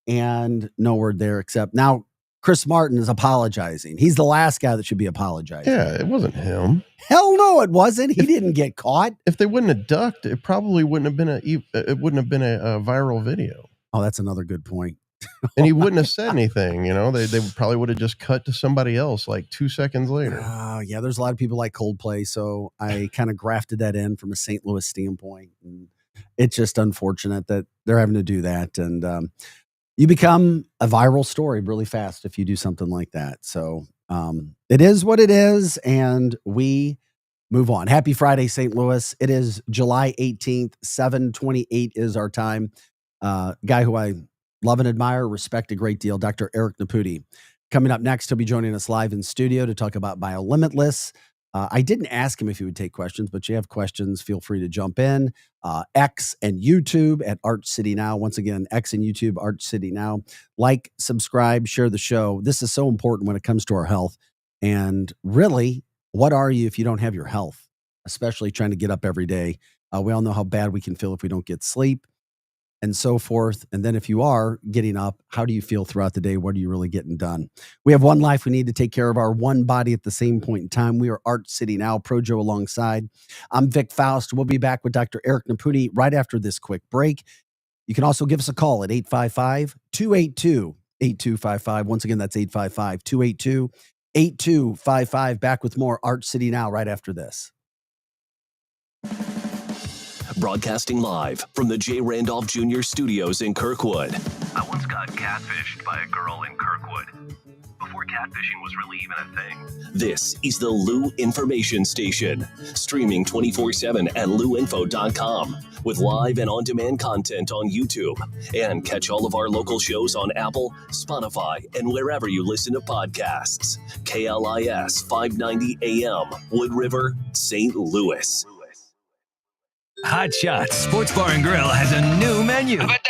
and no word there except now Chris Martin is apologizing. He's the last guy that should be apologizing. Yeah, it wasn't him. Hell no, it wasn't. He didn't get caught. If they wouldn't have ducked, it probably wouldn't have been a viral video. Oh, that's another good point. And he wouldn't have said anything. You know, they probably would have just cut to somebody else like 2 seconds later. Oh, yeah. There's a lot of people like Coldplay, so I kind of grafted that in from a St. Louis standpoint. And it's just unfortunate that they're having to do that. And you become a viral story really fast if you do something like that. So it is what it is, and we move on. Happy Friday, St. Louis. It is July 18th, 7:28 is our time. Guy who I love and admire, respect a great deal, Dr. Eric Naputi. Coming up next, he'll be joining us live in studio to talk about BioLimitless. I didn't ask him if he would take questions, but you have questions, feel free to jump in. X and YouTube at Arch City Now. Once again, X and YouTube, Arch City Now. Like, subscribe, share the show. This is so important when it comes to our health. And really, what are you if you don't have your health, especially trying to get up every day? We all know how bad we can feel if we don't get sleep. and so forth. And then if you are getting up, how do you feel throughout the day? What are you really getting done? We have one life. We need to take care of our one body at the same point in time. We are Art City Now, Projo alongside. I'm Vic Faust. We'll be back with Dr. Eric Napuni right after this quick break. You can also give us a call at 855-282-8255. Once again, that's 855-282-8255. Back with more Art City Now right after this. Broadcasting live from the J. Randolph Jr. Studios in Kirkwood. I once got catfished by a girl in Kirkwood. Before catfishing was really even a thing. This is the Lou Information Station, streaming 24/7 at louinfo.com with live and on-demand content on YouTube. And catch all of our local shows on Apple, Spotify, and wherever you listen to podcasts. KLIS 590 AM, Wood River, St. Louis. Hot Shots Sports Bar and Grill has a new menu. But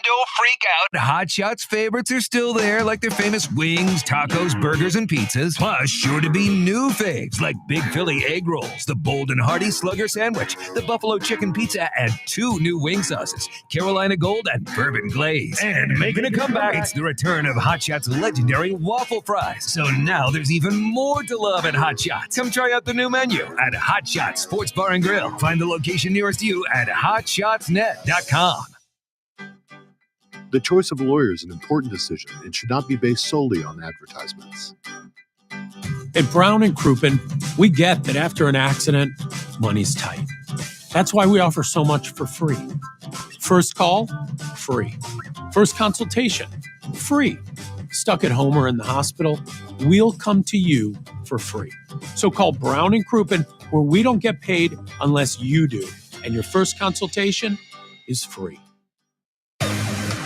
don't freak out. Hot Shots favorites are still there, like their famous wings, tacos, burgers, and pizzas. Plus, sure to be new faves, like Big Philly egg rolls, the Bold and Hearty Slugger sandwich, the Buffalo chicken pizza, and 2 new wing sauces, Carolina Gold and Bourbon Glaze. And making a comeback, it's the return of Hot Shots' legendary waffle fries. So now there's even more to love at Hot Shots. Come try out the new menu at Hot Shots Sports Bar and Grill. Find the location nearest you at hotshotsnet.com. The choice of a lawyer is an important decision and should not be based solely on advertisements. At Brown & Crouppen, we get that after an accident, money's tight. That's why we offer so much for free. First call, free. First consultation, free. Stuck at home or in the hospital, we'll come to you for free. So call Brown & Crouppen, where we don't get paid unless you do. And your first consultation is free.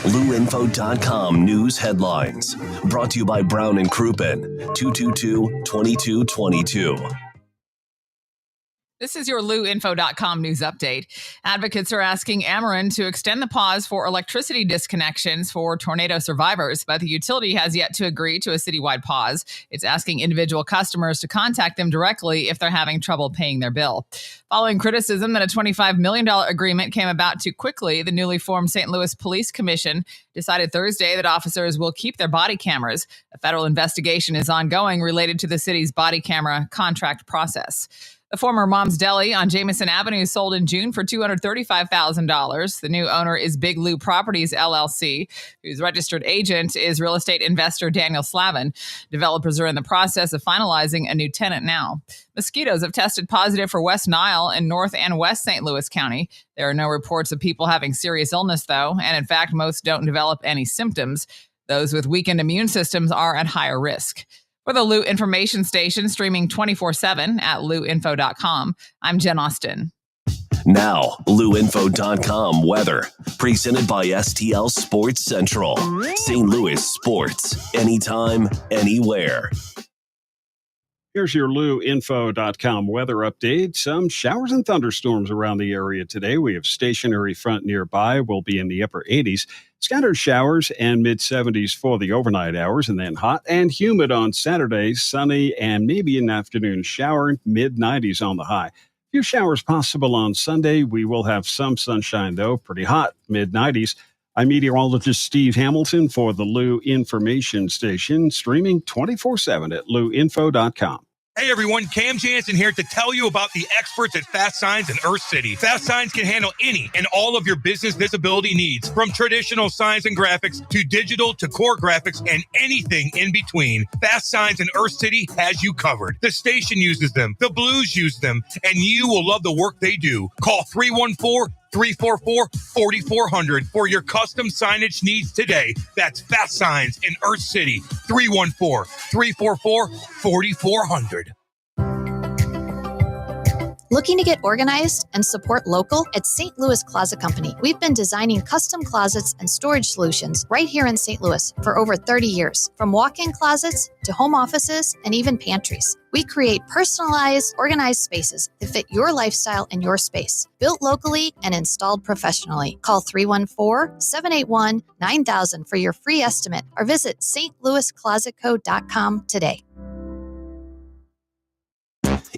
LouInfo.com news headlines. Brought to you by Brown & Crouppen, 222-2222. This is your LouInfo.com news update. Advocates are asking Ameren to extend the pause for electricity disconnections for tornado survivors, but the utility has yet to agree to a citywide pause. It's asking individual customers to contact them directly if they're having trouble paying their bill. Following criticism that a $25 million agreement came about too quickly, the newly formed St. Louis Police Commission decided Thursday that officers will keep their body cameras. A federal investigation is ongoing related to the city's body camera contract process. The former Mom's Deli on Jameson Avenue sold in June for $235,000. The new owner is Big Lou Properties, LLC, whose registered agent is real estate investor Daniel Slavin. Developers are in the process of finalizing a new tenant now. Mosquitoes have tested positive for West Nile in North and West St. Louis County. There are no reports of people having serious illness, though, and in fact, most don't develop any symptoms. Those with weakened immune systems are at higher risk. For the Lou Information Station, streaming 24/7 at louinfo.com, I'm Jen Austin. Now, LouInfo.com weather. Presented by STL Sports Central. St. Louis sports. Anytime, anywhere. Here's your LouInfo.com weather update. Some showers and thunderstorms around the area today. We have stationary front nearby. We'll be in the upper 80s. Scattered showers and mid-70s for the overnight hours, and then hot and humid on Saturday, sunny and maybe an afternoon shower, mid-90s on the high. Few showers possible on Sunday. We will have some sunshine, though, pretty hot, mid-90s. I'm meteorologist Steve Hamilton for the Lou Information Station, streaming 24/7 at louinfo.com. Hey everyone, Cam Jansen here to tell you about the experts at Fast Signs in Earth City. Fast Signs can handle any and all of your business visibility needs, from traditional signs and graphics to digital to core graphics and anything in between. Fast Signs in Earth City has you covered. The station uses them, the Blues use them, and you will love the work they do. Call 314-344-4400 for your custom signage needs today. That's Fast Signs in Earth City, 314-344-4400. Looking to get organized and support local? At St. Louis Closet Company, we've been designing custom closets and storage solutions right here in St. Louis for over 30 years. From walk-in closets to home offices and even pantries, we create personalized, organized spaces that fit your lifestyle and your space. Built locally and installed professionally. Call 314-781-9000 for your free estimate or visit stlouisclosetco.com today.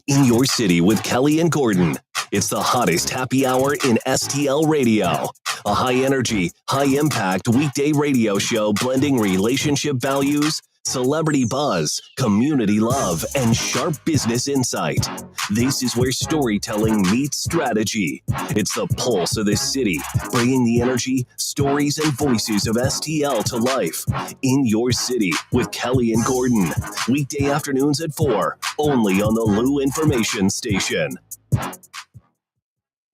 In Your City with Kelly and Gordon. It's the hottest happy hour in STL radio. A high-energy, high-impact weekday radio show blending relationship values, celebrity buzz, community love, and sharp business insight. This is where storytelling meets strategy. It's the pulse of this city, bringing the energy, stories, and voices of STL to life. In Your City with Kelly and Gordon. Weekday afternoons at 4, only on the Lou Information Station.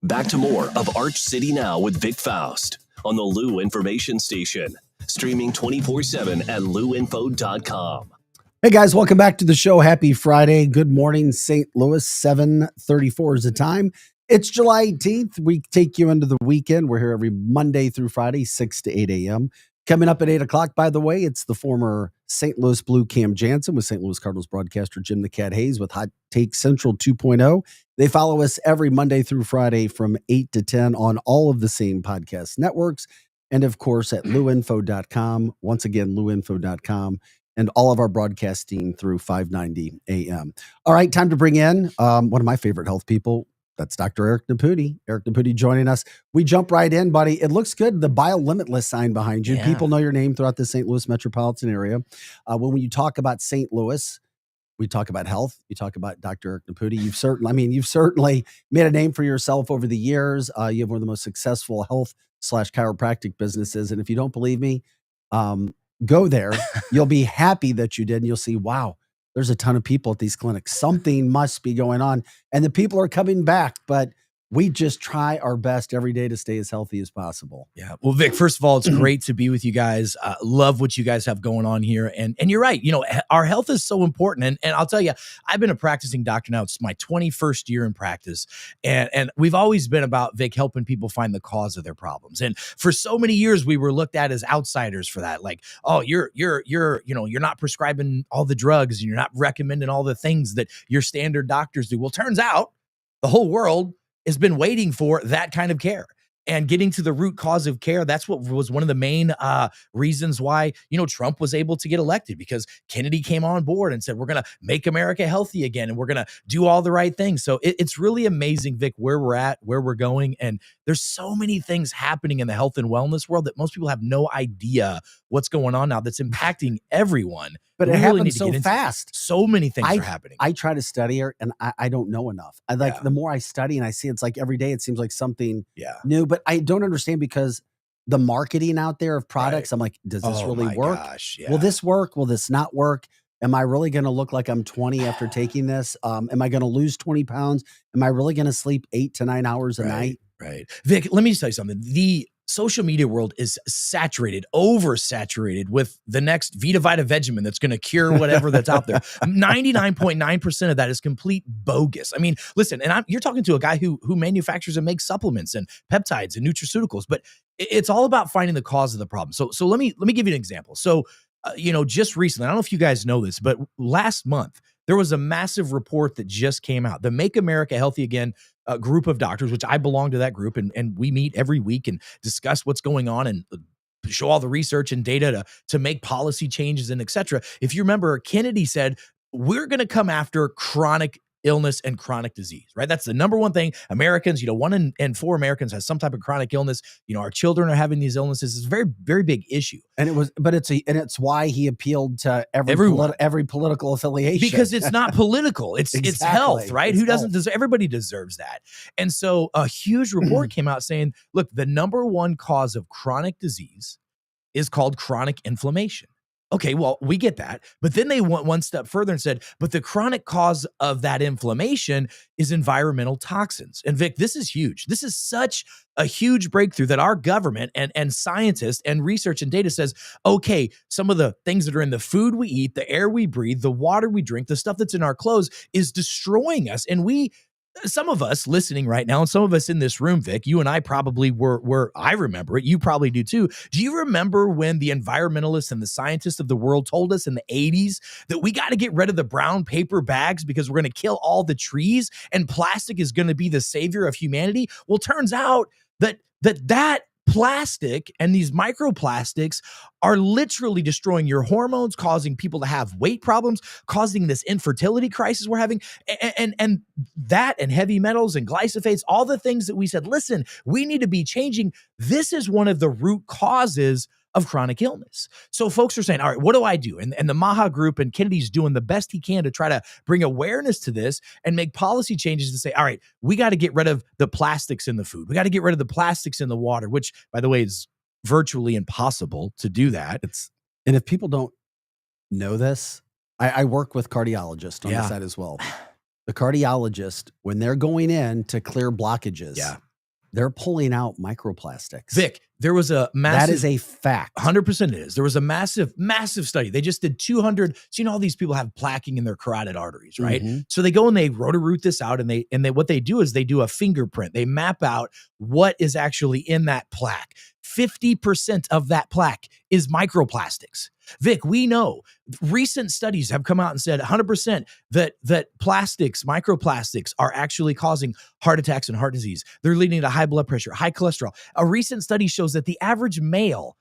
Back to more of Arch City Now with Vic Faust on the Lou Information Station. Streaming 24/7 at louinfo.com. Hey guys, welcome back to the show. Happy Friday. Good morning, St. Louis. 7:34 is the time. It's July 18th. We take you into the weekend. We're here every Monday through Friday, 6 to 8 a.m. Coming up at 8 o'clock, by the way, it's the former St. Louis Blue Cam Jansen with St. Louis Cardinals broadcaster Jim the Cat Hayes with Hot Take Central 2.0. They follow us every Monday through Friday from 8 to 10 on all of the same podcast networks. And of course, at louinfo.com. Once again, louinfo.com. And all of our broadcasting through 590 a.m. All right, time to bring in one of my favorite health people. That's Dr. Eric Naputi. Eric Naputi joining us. We jump right in, buddy. It looks good. The BioLimitless sign behind you. Yeah. People know your name throughout the St. Louis metropolitan area. When you talk about St. Louis, we talk about health. You talk about Dr. Eric Naputi. You've certainly made a name for yourself over the years. You have one of the most successful health/chiropractic businesses. And if you don't believe me, go there. You'll be happy that you did. And you'll see, wow, there's a ton of people at these clinics. Something must be going on. And the people are coming back, but we just try our best every day to stay as healthy as possible. Yeah. Well, Vic, first of all, it's great to be with you guys. Love what you guys have going on here. And you're right. You know, our health is so important. And I'll tell you, I've been a practicing doctor now. It's my 21st year in practice. And we've always been about, Vic, helping people find the cause of their problems. And for so many years, we were looked at as outsiders for that. Like, oh, you're not prescribing all the drugs and you're not recommending all the things that your standard doctors do. Well, turns out the whole world has been waiting for that kind of care and getting to the root cause of care. That's what was one of the main reasons why, Trump was able to get elected, because Kennedy came on board and said, we're going to make America healthy again. And we're going to do all the right things. So it's really amazing, Vic, where we're at, where we're going. And there's so many things happening in the health and wellness world that most people have no idea what's going on now that's impacting everyone. But it happens so fast. So many things are happening. I try to study it, and I don't know enough. The more I study and I see, it's like every day it seems like something new. But I don't understand, because the marketing out there of products, I'm like, does this really work? Gosh, yeah. Will this work? Will this not work? Am I really going to look like I'm 20 after taking this? Am I going to lose 20 pounds? Am I really going to sleep 8 to 9 hours a night? Right. Vic, let me just tell you something. The social media world is oversaturated with the next Vita Vita Vegemin that's going to cure whatever that's out there. 99.9% of that is complete bogus. I mean, listen, and you're talking to a guy who manufactures and makes supplements and peptides and nutraceuticals, but it's all about finding the cause of the problem. So let me give you an example. So, just recently, I don't know if you guys know this, but last month, there was a massive report that just came out. The Make America Healthy Again group of doctors, which I belong to that group, and we meet every week and discuss what's going on and show all the research and data to make policy changes and et cetera. If you remember, Kennedy said, we're going to come after chronic illness and chronic disease, right? That's the number one thing. Americans, 1 in 4 Americans has some type of chronic illness. Our children are having these illnesses. It's a very, very big issue. And it's why he appealed to every political affiliation, because it's not political. It's exactly. It's health, right? It's Who doesn't deserve? Everybody deserves that. And so a huge report came out saying, look, the number one cause of chronic disease is called chronic inflammation. Okay, well, we get that. But then they went one step further and said, but the chronic cause of that inflammation is environmental toxins. And Vic, this is huge. This is such a huge breakthrough that our government and scientists and research and data says, okay, some of the things that are in the food we eat, the air we breathe, the water we drink, the stuff that's in our clothes is destroying us. And some of us listening right now, and some of us in this room, Vic, you and I probably were, I remember it. You probably do too. Do you remember when the environmentalists and the scientists of the world told us in the 80s that we got to get rid of the brown paper bags because we're going to kill all the trees and plastic is going to be the savior of humanity? Well, turns out that plastic and these microplastics are literally destroying your hormones, causing people to have weight problems, causing this infertility crisis we're having. And that and heavy metals and glyphosates, all the things that we said, listen, we need to be changing. This is one of the root causes of chronic illness. So folks are saying, all right, what do I do? And the Maha Group and Kennedy's doing the best he can to try to bring awareness to this and make policy changes to say, all right, we got to get rid of the plastics in the food. We got to get rid of the plastics in the water, which, by the way, is virtually impossible to do that. And if people don't know this, I work with cardiologists on the side as well. The cardiologist, when they're going in to clear blockages, they're pulling out microplastics. Vic, there was a massive... That is a fact. 100% it is. There was a massive study. They just did 200... So, you know, all these people have plaquing in their carotid arteries, right? Mm-hmm. So they go and they roto-root this out, and they what they do is they do a fingerprint. They map out what is actually in that plaque. 50% of that plaque is microplastics. Vic, we know recent studies have come out and said 100% that plastics, microplastics, are actually causing heart attacks and heart disease. They're leading to high blood pressure, high cholesterol. A recent study shows that the average male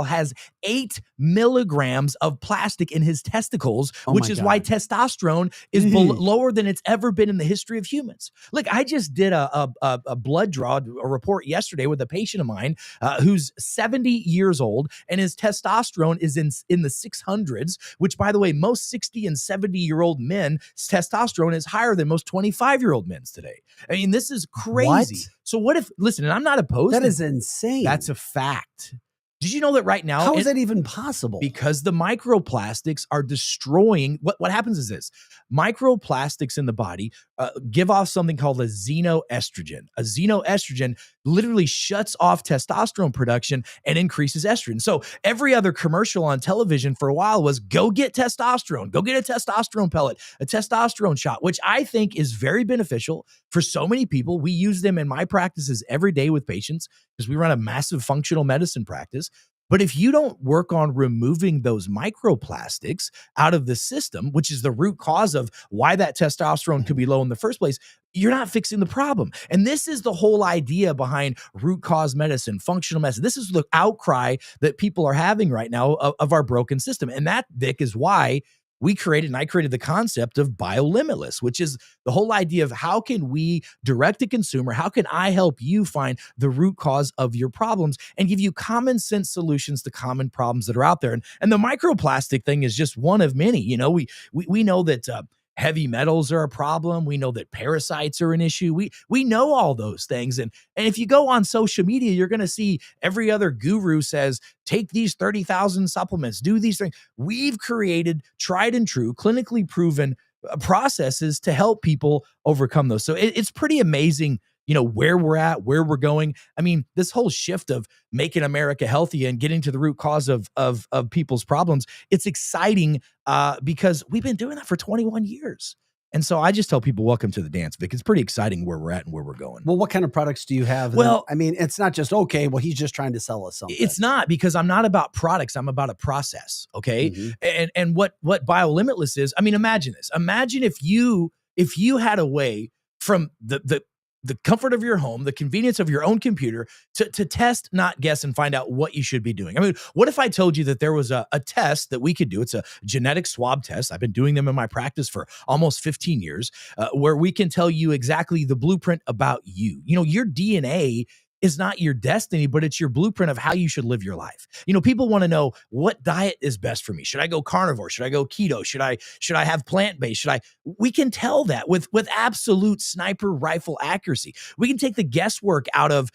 has 8 milligrams of plastic in his testicles, which is why testosterone is lower than it's ever been in the history of humans. Look, I just did a blood draw, a report yesterday with a patient of mine who's 70 years old, and his testosterone is in the 600s, which, by the way, most 60 and 70-year-old men's testosterone is higher than most 25-year-old men's today. I mean, this is crazy. What? So what if, listen, and I'm not opposed. That is insane. That's a fact. Did you know that right now? How is that even possible? Because the microplastics are destroying. What happens is this: microplastics in the body give off something called a xenoestrogen. A xenoestrogen literally shuts off testosterone production and increases estrogen. So every other commercial on television for a while was go get testosterone, go get a testosterone pellet, a testosterone shot, which I think is very beneficial for so many people. We use them in my practices every day with patients because we run a massive functional medicine practice. But if you don't work on removing those microplastics out of the system, which is the root cause of why that testosterone could be low in the first place, you're not fixing the problem. And this is the whole idea behind root cause medicine, functional medicine. This is the outcry that people are having right now of our broken system. And that, Vic, is why I created the concept of BioLimitless, which is the whole idea of how can we direct a consumer, how can I help you find the root cause of your problems and give you common sense solutions to common problems that are out there. And the microplastic thing is just one of many. You know, we know that heavy metals are a problem. We know that parasites are an issue. We know all those things. And if you go on social media, you're going to see every other guru says, take these 30,000 supplements, do these things. We've created tried and true, clinically proven processes to help people overcome those. So it's pretty amazing, you know, where we're at, where we're going. I mean, this whole shift of making America healthy and getting to the root cause of people's problems, it's exciting because we've been doing that for 21 years. And so I just tell people, welcome to the dance, Vic. It's pretty exciting where we're at and where we're going. Well, what kind of products do you have? Well, I mean, it's not just, okay, well, he's just trying to sell us something. It's not, because I'm not about products. I'm about a process. Okay. Mm-hmm. And what BioLimitless is, I mean, imagine this. Imagine if you had a way from the comfort of your home, the convenience of your own computer to test, not guess, and find out what you should be doing. I mean, what if I told you that there was a test that we could do? It's a genetic swab test. I've been doing them in my practice for almost 15 years, where we can tell you exactly the blueprint about you. You know, your DNA is not your destiny, but it's your blueprint of how you should live your life. You know, people want to know, what diet is best for me. Should I go carnivore? Should I go keto? Should I have plant-based? We can tell that with absolute sniper rifle accuracy. We can take the guesswork out of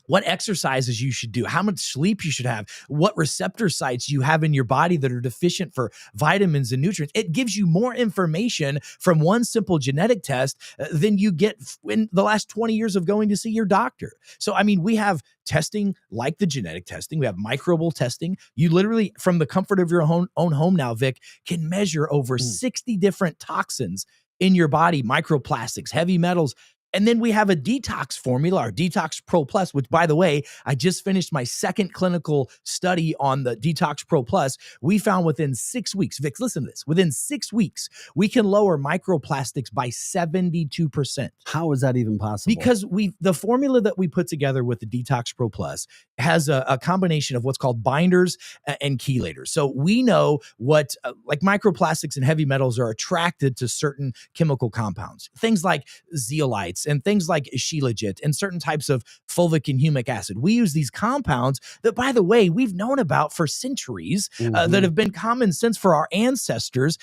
what exercises you should do, how much sleep you should have, what receptor sites you have in your body that are deficient for vitamins and nutrients. It gives you more information from one simple genetic test than you get in the last 20 years of going to see your doctor. So, I mean, we have testing like the genetic testing. We have microbial testing. You literally, from the comfort of your own home now, Vic, can measure over 60 different toxins in your body, microplastics, heavy metals. And then we have a detox formula, our Detox Pro Plus, which, by the way, I just finished my second clinical study on the Detox Pro Plus. We found within 6 weeks, Vic, listen to this, within 6 weeks, we can lower microplastics by 72%. How is that even possible? Because the formula that we put together with the Detox Pro Plus has a combination of what's called binders and chelators. So we know what like microplastics and heavy metals are attracted to certain chemical compounds, things like zeolites and things like shilajit and certain types of fulvic and humic acid. We use these compounds that, by the way, we've known about for centuries, that have been common sense for our ancestors.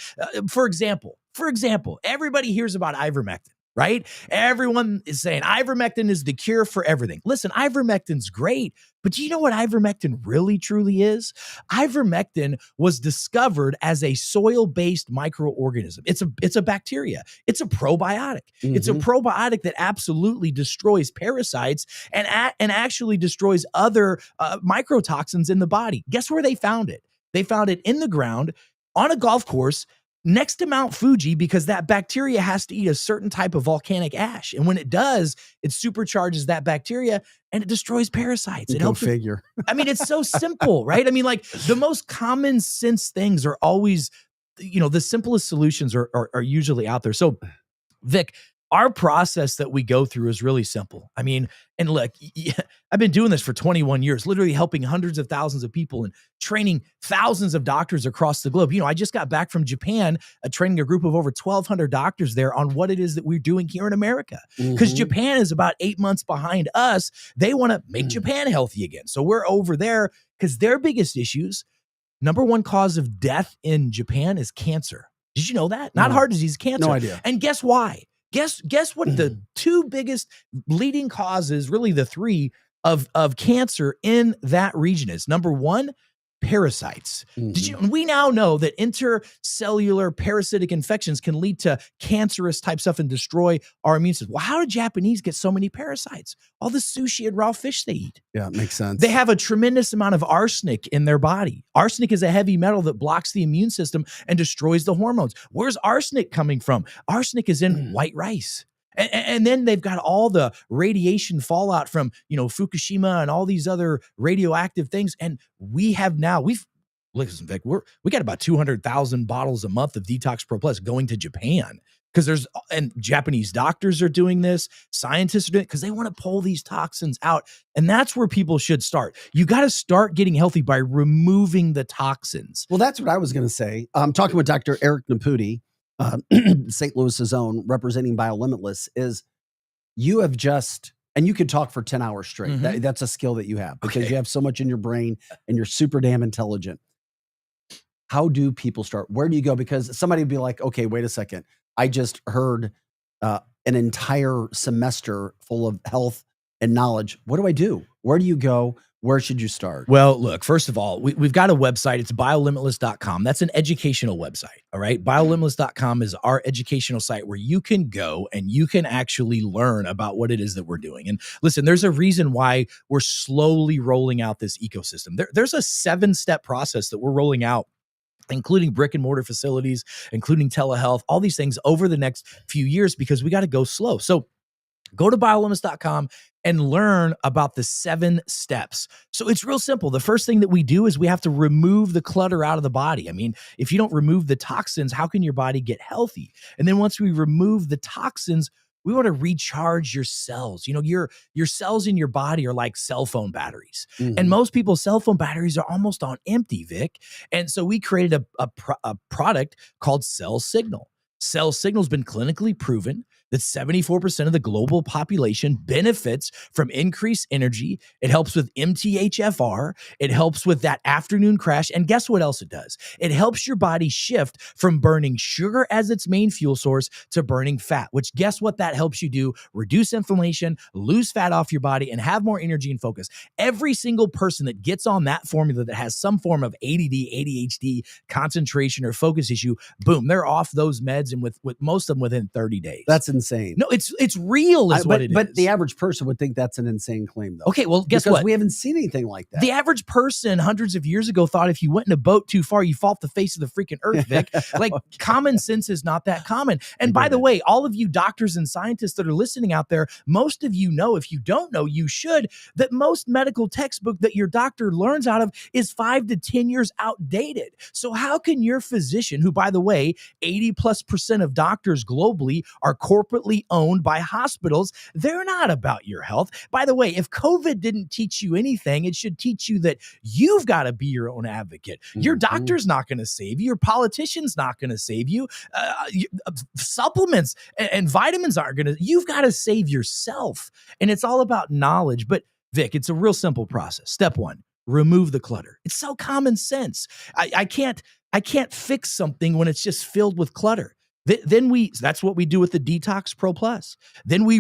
For example, everybody hears about ivermectin. Right? Everyone is saying ivermectin is the cure for everything. Listen, ivermectin's great, but do you know what ivermectin really truly is? Ivermectin was discovered as a soil-based microorganism. It's a bacteria. It's a probiotic. It's a probiotic that absolutely destroys parasites and actually destroys other microtoxins in the body. Guess where they found it? They found it in the ground on a golf course next to Mount Fuji, because that bacteria has to eat a certain type of volcanic ash. And when it does, it supercharges that bacteria and it destroys parasites. It helps figure. I mean, it's so simple, right? I mean, like the most common sense things are always, the simplest solutions are usually out there. So Vic, our process that we go through is really simple. I mean, and look, I've been doing this for 21 years, literally helping hundreds of thousands of people and training thousands of doctors across the globe. I just got back from Japan, training a group of over 1,200 doctors there on what it is that we're doing here in America. Because Japan is about 8 months behind us. They want to make Japan healthy again. So we're over there because their biggest issues, number one cause of death in Japan is cancer. Did you know that? Not heart disease, cancer. No idea. And guess why? Guess what the two biggest leading causes, really the three, of cancer in that region is? Number one, parasites. We now know that intercellular parasitic infections can lead to cancerous type stuff and destroy our immune system. Well, how do Japanese get so many parasites? All the sushi and raw fish they eat. Yeah, it makes sense. They have a tremendous amount of arsenic in their body. Arsenic is a heavy metal that blocks the immune system and destroys the hormones. Where's arsenic coming from? Arsenic is in white rice. And then they've got all the radiation fallout from, Fukushima and all these other radioactive things. And listen, Vic, we got about 200,000 bottles a month of Detox Pro Plus going to Japan because and Japanese doctors are doing this, scientists are doing it because they want to pull these toxins out. And that's where people should start. You got to start getting healthy by removing the toxins. Well, that's what I was going to say. I'm talking with Dr. Eric Naputi, St. Louis's own, representing BioLimitless, is you have just, and you could talk for 10 hours straight. That's a skill that you have because you have so much in your brain and you're super damn intelligent. How do people start? Where do you go? Because somebody would be like, okay, wait a second. I just heard an entire semester full of health and knowledge. What do I do? Where do you go? Where should you start? Well, look, first of all, we've got a website. It's biolimitless.com. That's an educational website. All right. Biolimitless.com is our educational site where you can go and you can actually learn about what it is that we're doing. And listen, there's a reason why we're slowly rolling out this ecosystem. There's a 7-step process that we're rolling out, including brick and mortar facilities, including telehealth, all these things over the next few years, because we got to go slow. So go to biolimitless.com and learn about the 7 steps. So it's real simple. The first thing that we do is we have to remove the clutter out of the body. I mean, if you don't remove the toxins, how can your body get healthy? And then once we remove the toxins, we want to recharge your cells. Your cells in your body are like cell phone batteries. And most people's cell phone batteries are almost on empty, Vic. And so we created a product called Cell Signal. Cell Signal has been clinically proven that 74% of the global population benefits from increased energy. It helps with MTHFR. It helps with that afternoon crash. And guess what else it does? It helps your body shift from burning sugar as its main fuel source to burning fat, which guess what that helps you do? Reduce inflammation, lose fat off your body, and have more energy and focus. Every single person that gets on that formula that has some form of ADD, ADHD, concentration, or focus issue, boom, they're off those meds, and with most of them within 30 days. That's insane. insane. No, it's real is what it is. But the average person would think that's an insane claim, though. Okay, well, guess because what? we haven't seen anything like that. The average person hundreds of years ago thought if you went in a boat too far, you fall off the face of the freaking earth, Vic. Like, common sense is not that common. And by the way, all of you doctors and scientists that are listening out there, most of you know, if you don't know, you should, that most medical textbook that your doctor learns out of is 5 to 10 years outdated. So how can your physician, who, by the way, 80+% of doctors globally are corporately owned by hospitals, they're not about your health. By the way, if COVID didn't teach you anything, it should teach you that you've got to be your own advocate. Your doctor's not going to save you. Your politician's not going to save you. Supplements and vitamins aren't going to. You've got to save yourself. And it's all about knowledge. But Vic, it's a real simple process. Step 1, remove the clutter. It's so common sense. I can't fix something when it's just filled with clutter. That's what we do with the Detox Pro Plus. Then we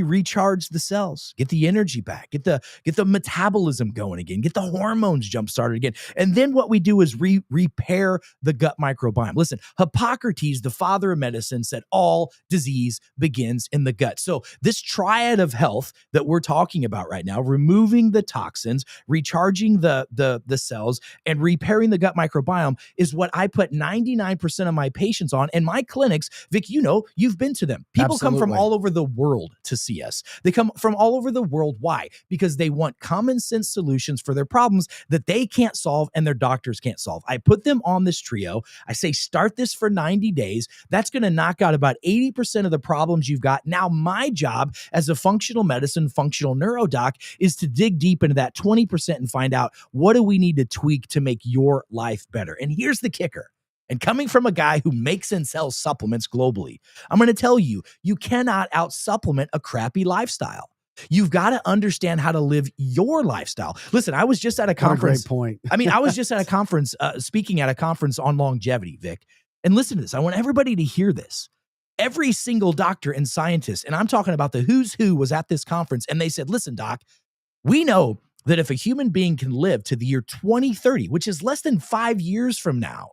recharge the cells, get the energy back, get the metabolism going again, get the hormones jump started again. And then what we do is repair the gut microbiome. Listen, Hippocrates, the father of medicine, said all disease begins in the gut. So this triad of health that we're talking about right now, removing the toxins, recharging the cells, and repairing the gut microbiome is what I put 99% of my patients on. And my clinics, Vic, you know, you've been to them. People come from all over the world to see us. They come from all over the world. Why? Because they want common sense solutions for their problems that they can't solve and their doctors can't solve. I put them on this trio. I say, start this for 90 days. That's going to knock out about 80% of the problems you've got. Now, my job as a functional medicine, functional neurodoc is to dig deep into that 20% and find out what do we need to tweak to make your life better. And here's the kicker. And coming from a guy who makes and sells supplements globally, I'm going to tell you, you cannot out-supplement a crappy lifestyle. You've got to understand how to live your lifestyle. Listen, I was just at a conference. Great point. I mean, I was just at a conference, speaking at a conference on longevity, Vic. And listen to this. I want everybody to hear this. Every single doctor and scientist, and I'm talking about the who's who, was at this conference, and they said, listen, doc, we know that if a human being can live to the year 2030, which is less than 5 years from now,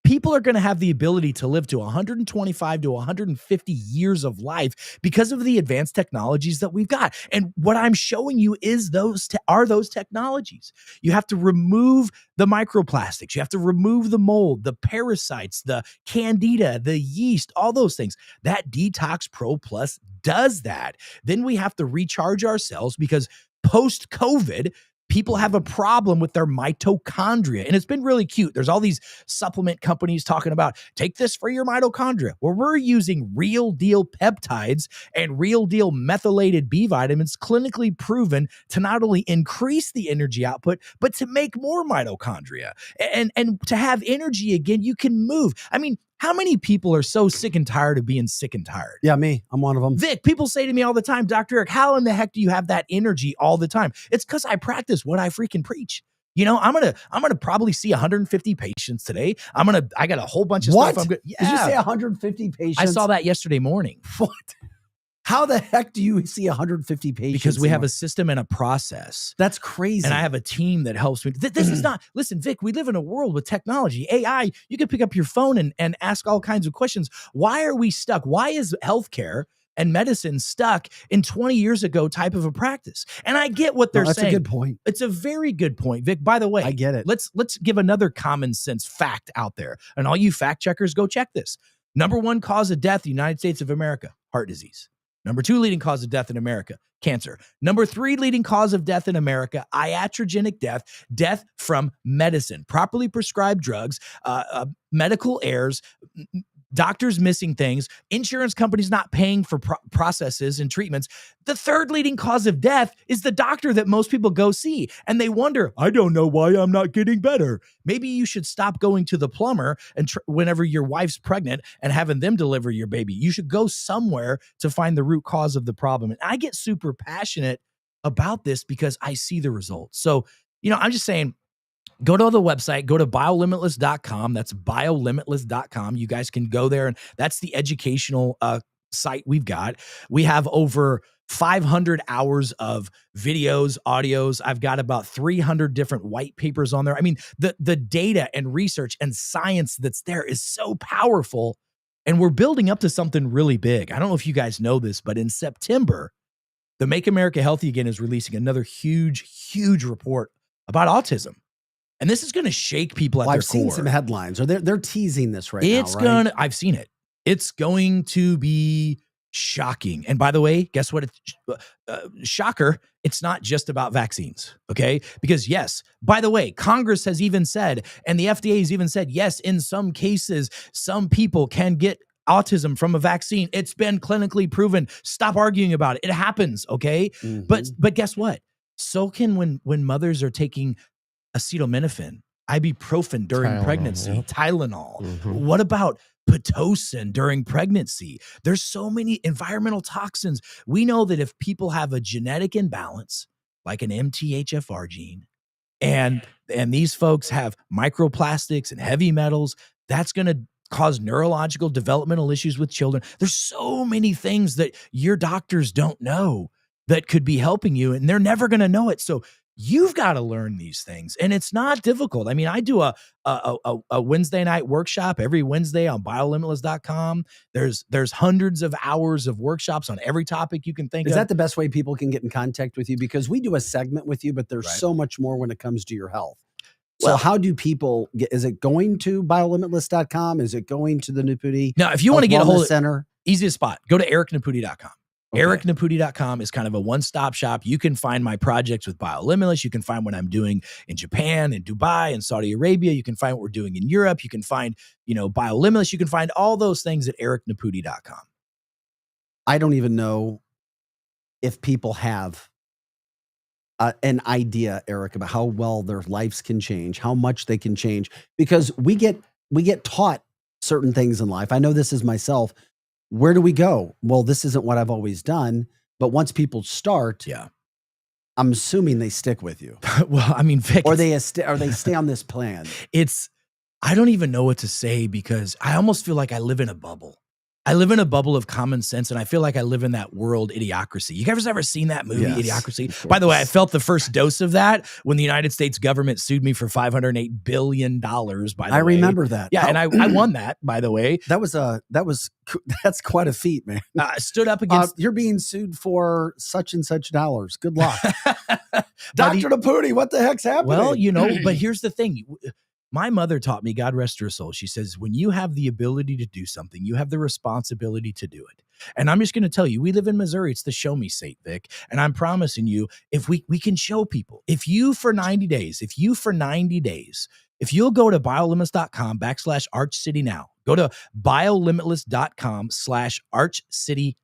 people are going to have the ability to live to 125 to 150 years of life because of the advanced technologies that we've got. And what I'm showing you is those technologies. You have to remove the microplastics. You have to remove the mold, the parasites, the candida, the yeast, all those things. That Detox Pro Plus does that. Then we have to recharge our cells because post-COVID, people have a problem with their mitochondria. And it's been really cute. There's all these supplement companies talking about, take this for your mitochondria. Well, we're using real deal peptides and real deal methylated B vitamins, clinically proven to not only increase the energy output, but to make more mitochondria. And to have energy again, you can move. I mean, how many people are so sick and tired of being sick and tired? Yeah, me. I'm one of them. Vic, people say to me all the time, Dr. Eric, how in the heck do you have that energy all the time? It's because I practice what I freaking preach. You know, I'm gonna probably see 150 patients today. I got a whole bunch of stuff. I'm good. Yeah. Did you say 150 patients? I saw that yesterday morning. What? How the heck do you see 150 patients? Because we have a system and a process. That's crazy. And I have a team that helps me. This is not, listen, Vic, we live in a world with technology, AI. You can pick up your phone and ask all kinds of questions. Why are we stuck? Why is healthcare and medicine stuck in 20 years ago type of a practice? And I get what they're saying. That's a good point. It's a very good point, Vic. By the way, I get it. Let's give another common sense fact out there. And all you fact checkers, go check this. Number 1 cause of death in the United States of America, heart disease. Number 2 leading cause of death in America, cancer. Number 3 leading cause of death in America, iatrogenic death from medicine, properly prescribed drugs, medical errors, doctors missing things, insurance companies not paying for processes and treatments. The 3rd leading cause of death is the doctor that most people go see. And they wonder, I don't know why I'm not getting better. Maybe you should stop going to the plumber and whenever your wife's pregnant and having them deliver your baby. You should go somewhere to find the root cause of the problem. And I get super passionate about this because I see the results. So, you know, I'm just saying, go to the website, go to biolimitless.com. That's biolimitless.com. You guys can go there, and that's the educational site we've got. We have over 500 hours of videos, audios. I've got about 300 different white papers on there. I mean, the data and research and science that's there is so powerful. And we're building up to something really big. I don't know if you guys know this, but in September, the Make America Healthy Again is releasing another huge report about autism. And this is going to shake people at their core. I've seen some headlines, or they're teasing this right now, right? I've seen it. It's going to be shocking. And by the way, guess what? Shocker. It's not just about vaccines. Okay. Because yes, by the way, Congress has even said, and the FDA has even said, yes, in some cases, some people can get autism from a vaccine. It's been clinically proven. Stop arguing about it. It happens. Okay. But guess what? So can when mothers are taking acetaminophen, ibuprofen during pregnancy, Tylenol. What about Pitocin during pregnancy? There's so many environmental toxins. We know that if people have a genetic imbalance, like an MTHFR gene, and these folks have microplastics and heavy metals, that's going to cause neurological developmental issues with children. There's so many things that your doctors don't know that could be helping you, and they're never going to know it. So you've got to learn these things, and it's not difficult. I mean, I do a Wednesday night workshop every Wednesday on biolimitless.com. There's hundreds of hours of workshops on every topic you can think of. Is that the best way people can get in contact with you? Because we do a segment with you, but there's so much more when it comes to your health. So how do people get, is it going to biolimitless.com? Is it going to the Naputi? Now, if you want to get a hold of center, easiest spot, go to ericnaputi.com. Okay. ericnaputi.com is kind of a one-stop shop. You can find my projects with BioLimitless. You can find what I'm doing in Japan, in Dubai, in Saudi Arabia. You can find what we're doing in Europe. You can find, BioLimitless. You can find all those things at ericnaputi.com. I don't even know if people have an idea, Eric, about how well their lives can change, how much they can change, because we get taught certain things in life. I know this is myself. Where do we go? Well, this isn't what I've always done. But once people start, I'm assuming they stick with you. Well, I mean, Vic, or they stay on this plan. I don't even know what to say, because I almost feel like I live in a bubble. I live in a bubble of common sense, and I feel like I live in that world, Idiocracy. You guys ever seen that movie, Idiocracy? By the way, I felt the first dose of that when the United States government sued me for $508 billion, by the way. I remember that. Yeah, and I won that, by the way. That's quite a feat, man. Stood up against... you're being sued for such and such dollars. Good luck. Dr. Naputi, what the heck's happening? Well, but here's the thing. My mother taught me, God rest her soul. She says, when you have the ability to do something, you have the responsibility to do it. And I'm just going to tell you, we live in Missouri. It's the show me state, Vic. And I'm promising you, if we can show people, if you for 90 days, if you'll go to biolimitless.com/ArchCityNow, go to biolimitless.com/ArchCityNow.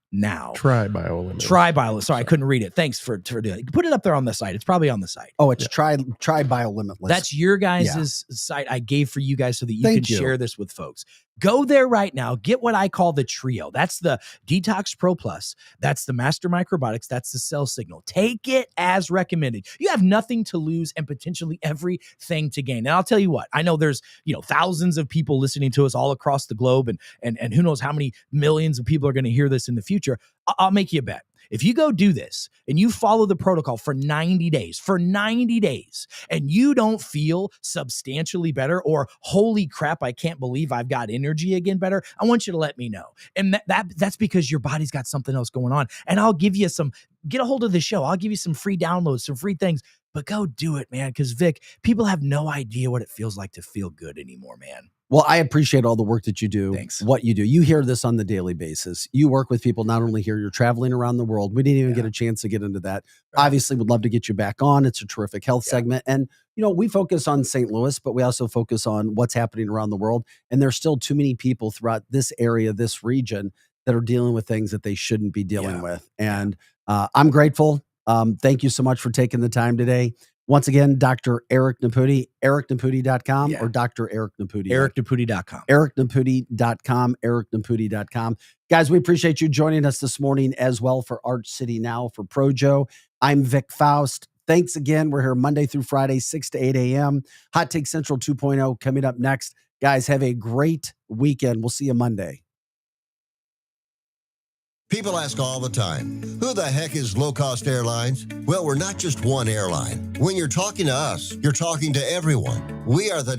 Try BioLimitless. Try BioLimitless. Sorry, I couldn't read it. Thanks for doing it. Put it up there on the site. It's probably on the site. Oh, it's try BioLimitless. That's your guys' site I gave for you guys so that you can share this with folks. Go there right now. Get what I call the trio. That's the Detox Pro Plus. That's the Master Microbiotics. That's the Cell Signal. Take it as recommended. You have nothing to lose and potentially everything to gain. And I'll tell you what, I know there's, thousands of people listening to us all across the globe, and who knows how many millions of people are going to hear this in the future. I'll make you a bet. If you go do this and you follow the protocol for 90 days, and you don't feel substantially better, or holy crap, I can't believe I've got energy again better, I want you to let me know. And that's because your body's got something else going on. And I'll give you get a hold of the show. I'll give you some free downloads, some free things, but go do it, man. Because Vic, people have no idea what it feels like to feel good anymore, man. Well, I appreciate all the work that you do. Thanks. What you do. You hear this on the daily basis. You work with people not only here, you're traveling around the world. We didn't even get a chance to get into that. Right. Obviously, would love to get you back on. It's a terrific health segment. And, we focus on St. Louis, but we also focus on what's happening around the world. And there's still too many people throughout this area, this region, that are dealing with things that they shouldn't be dealing with. And I'm grateful. Thank you so much for taking the time today. Once again, Dr. Eric Naputi, ericnaputi.com or Dr. Eric Naputi. ericnaputi.com. ericnaputi.com, ericnaputi.com. Guys, we appreciate you joining us this morning as well for Arch City Now for Projo. I'm Vic Faust. Thanks again. We're here Monday through Friday, 6 to 8 a.m. Hot Take Central 2.0 coming up next. Guys, have a great weekend. We'll see you Monday. People ask all the time, who the heck is Low Cost Airlines? Well, we're not just one airline. When you're talking to us, you're talking to everyone. We are the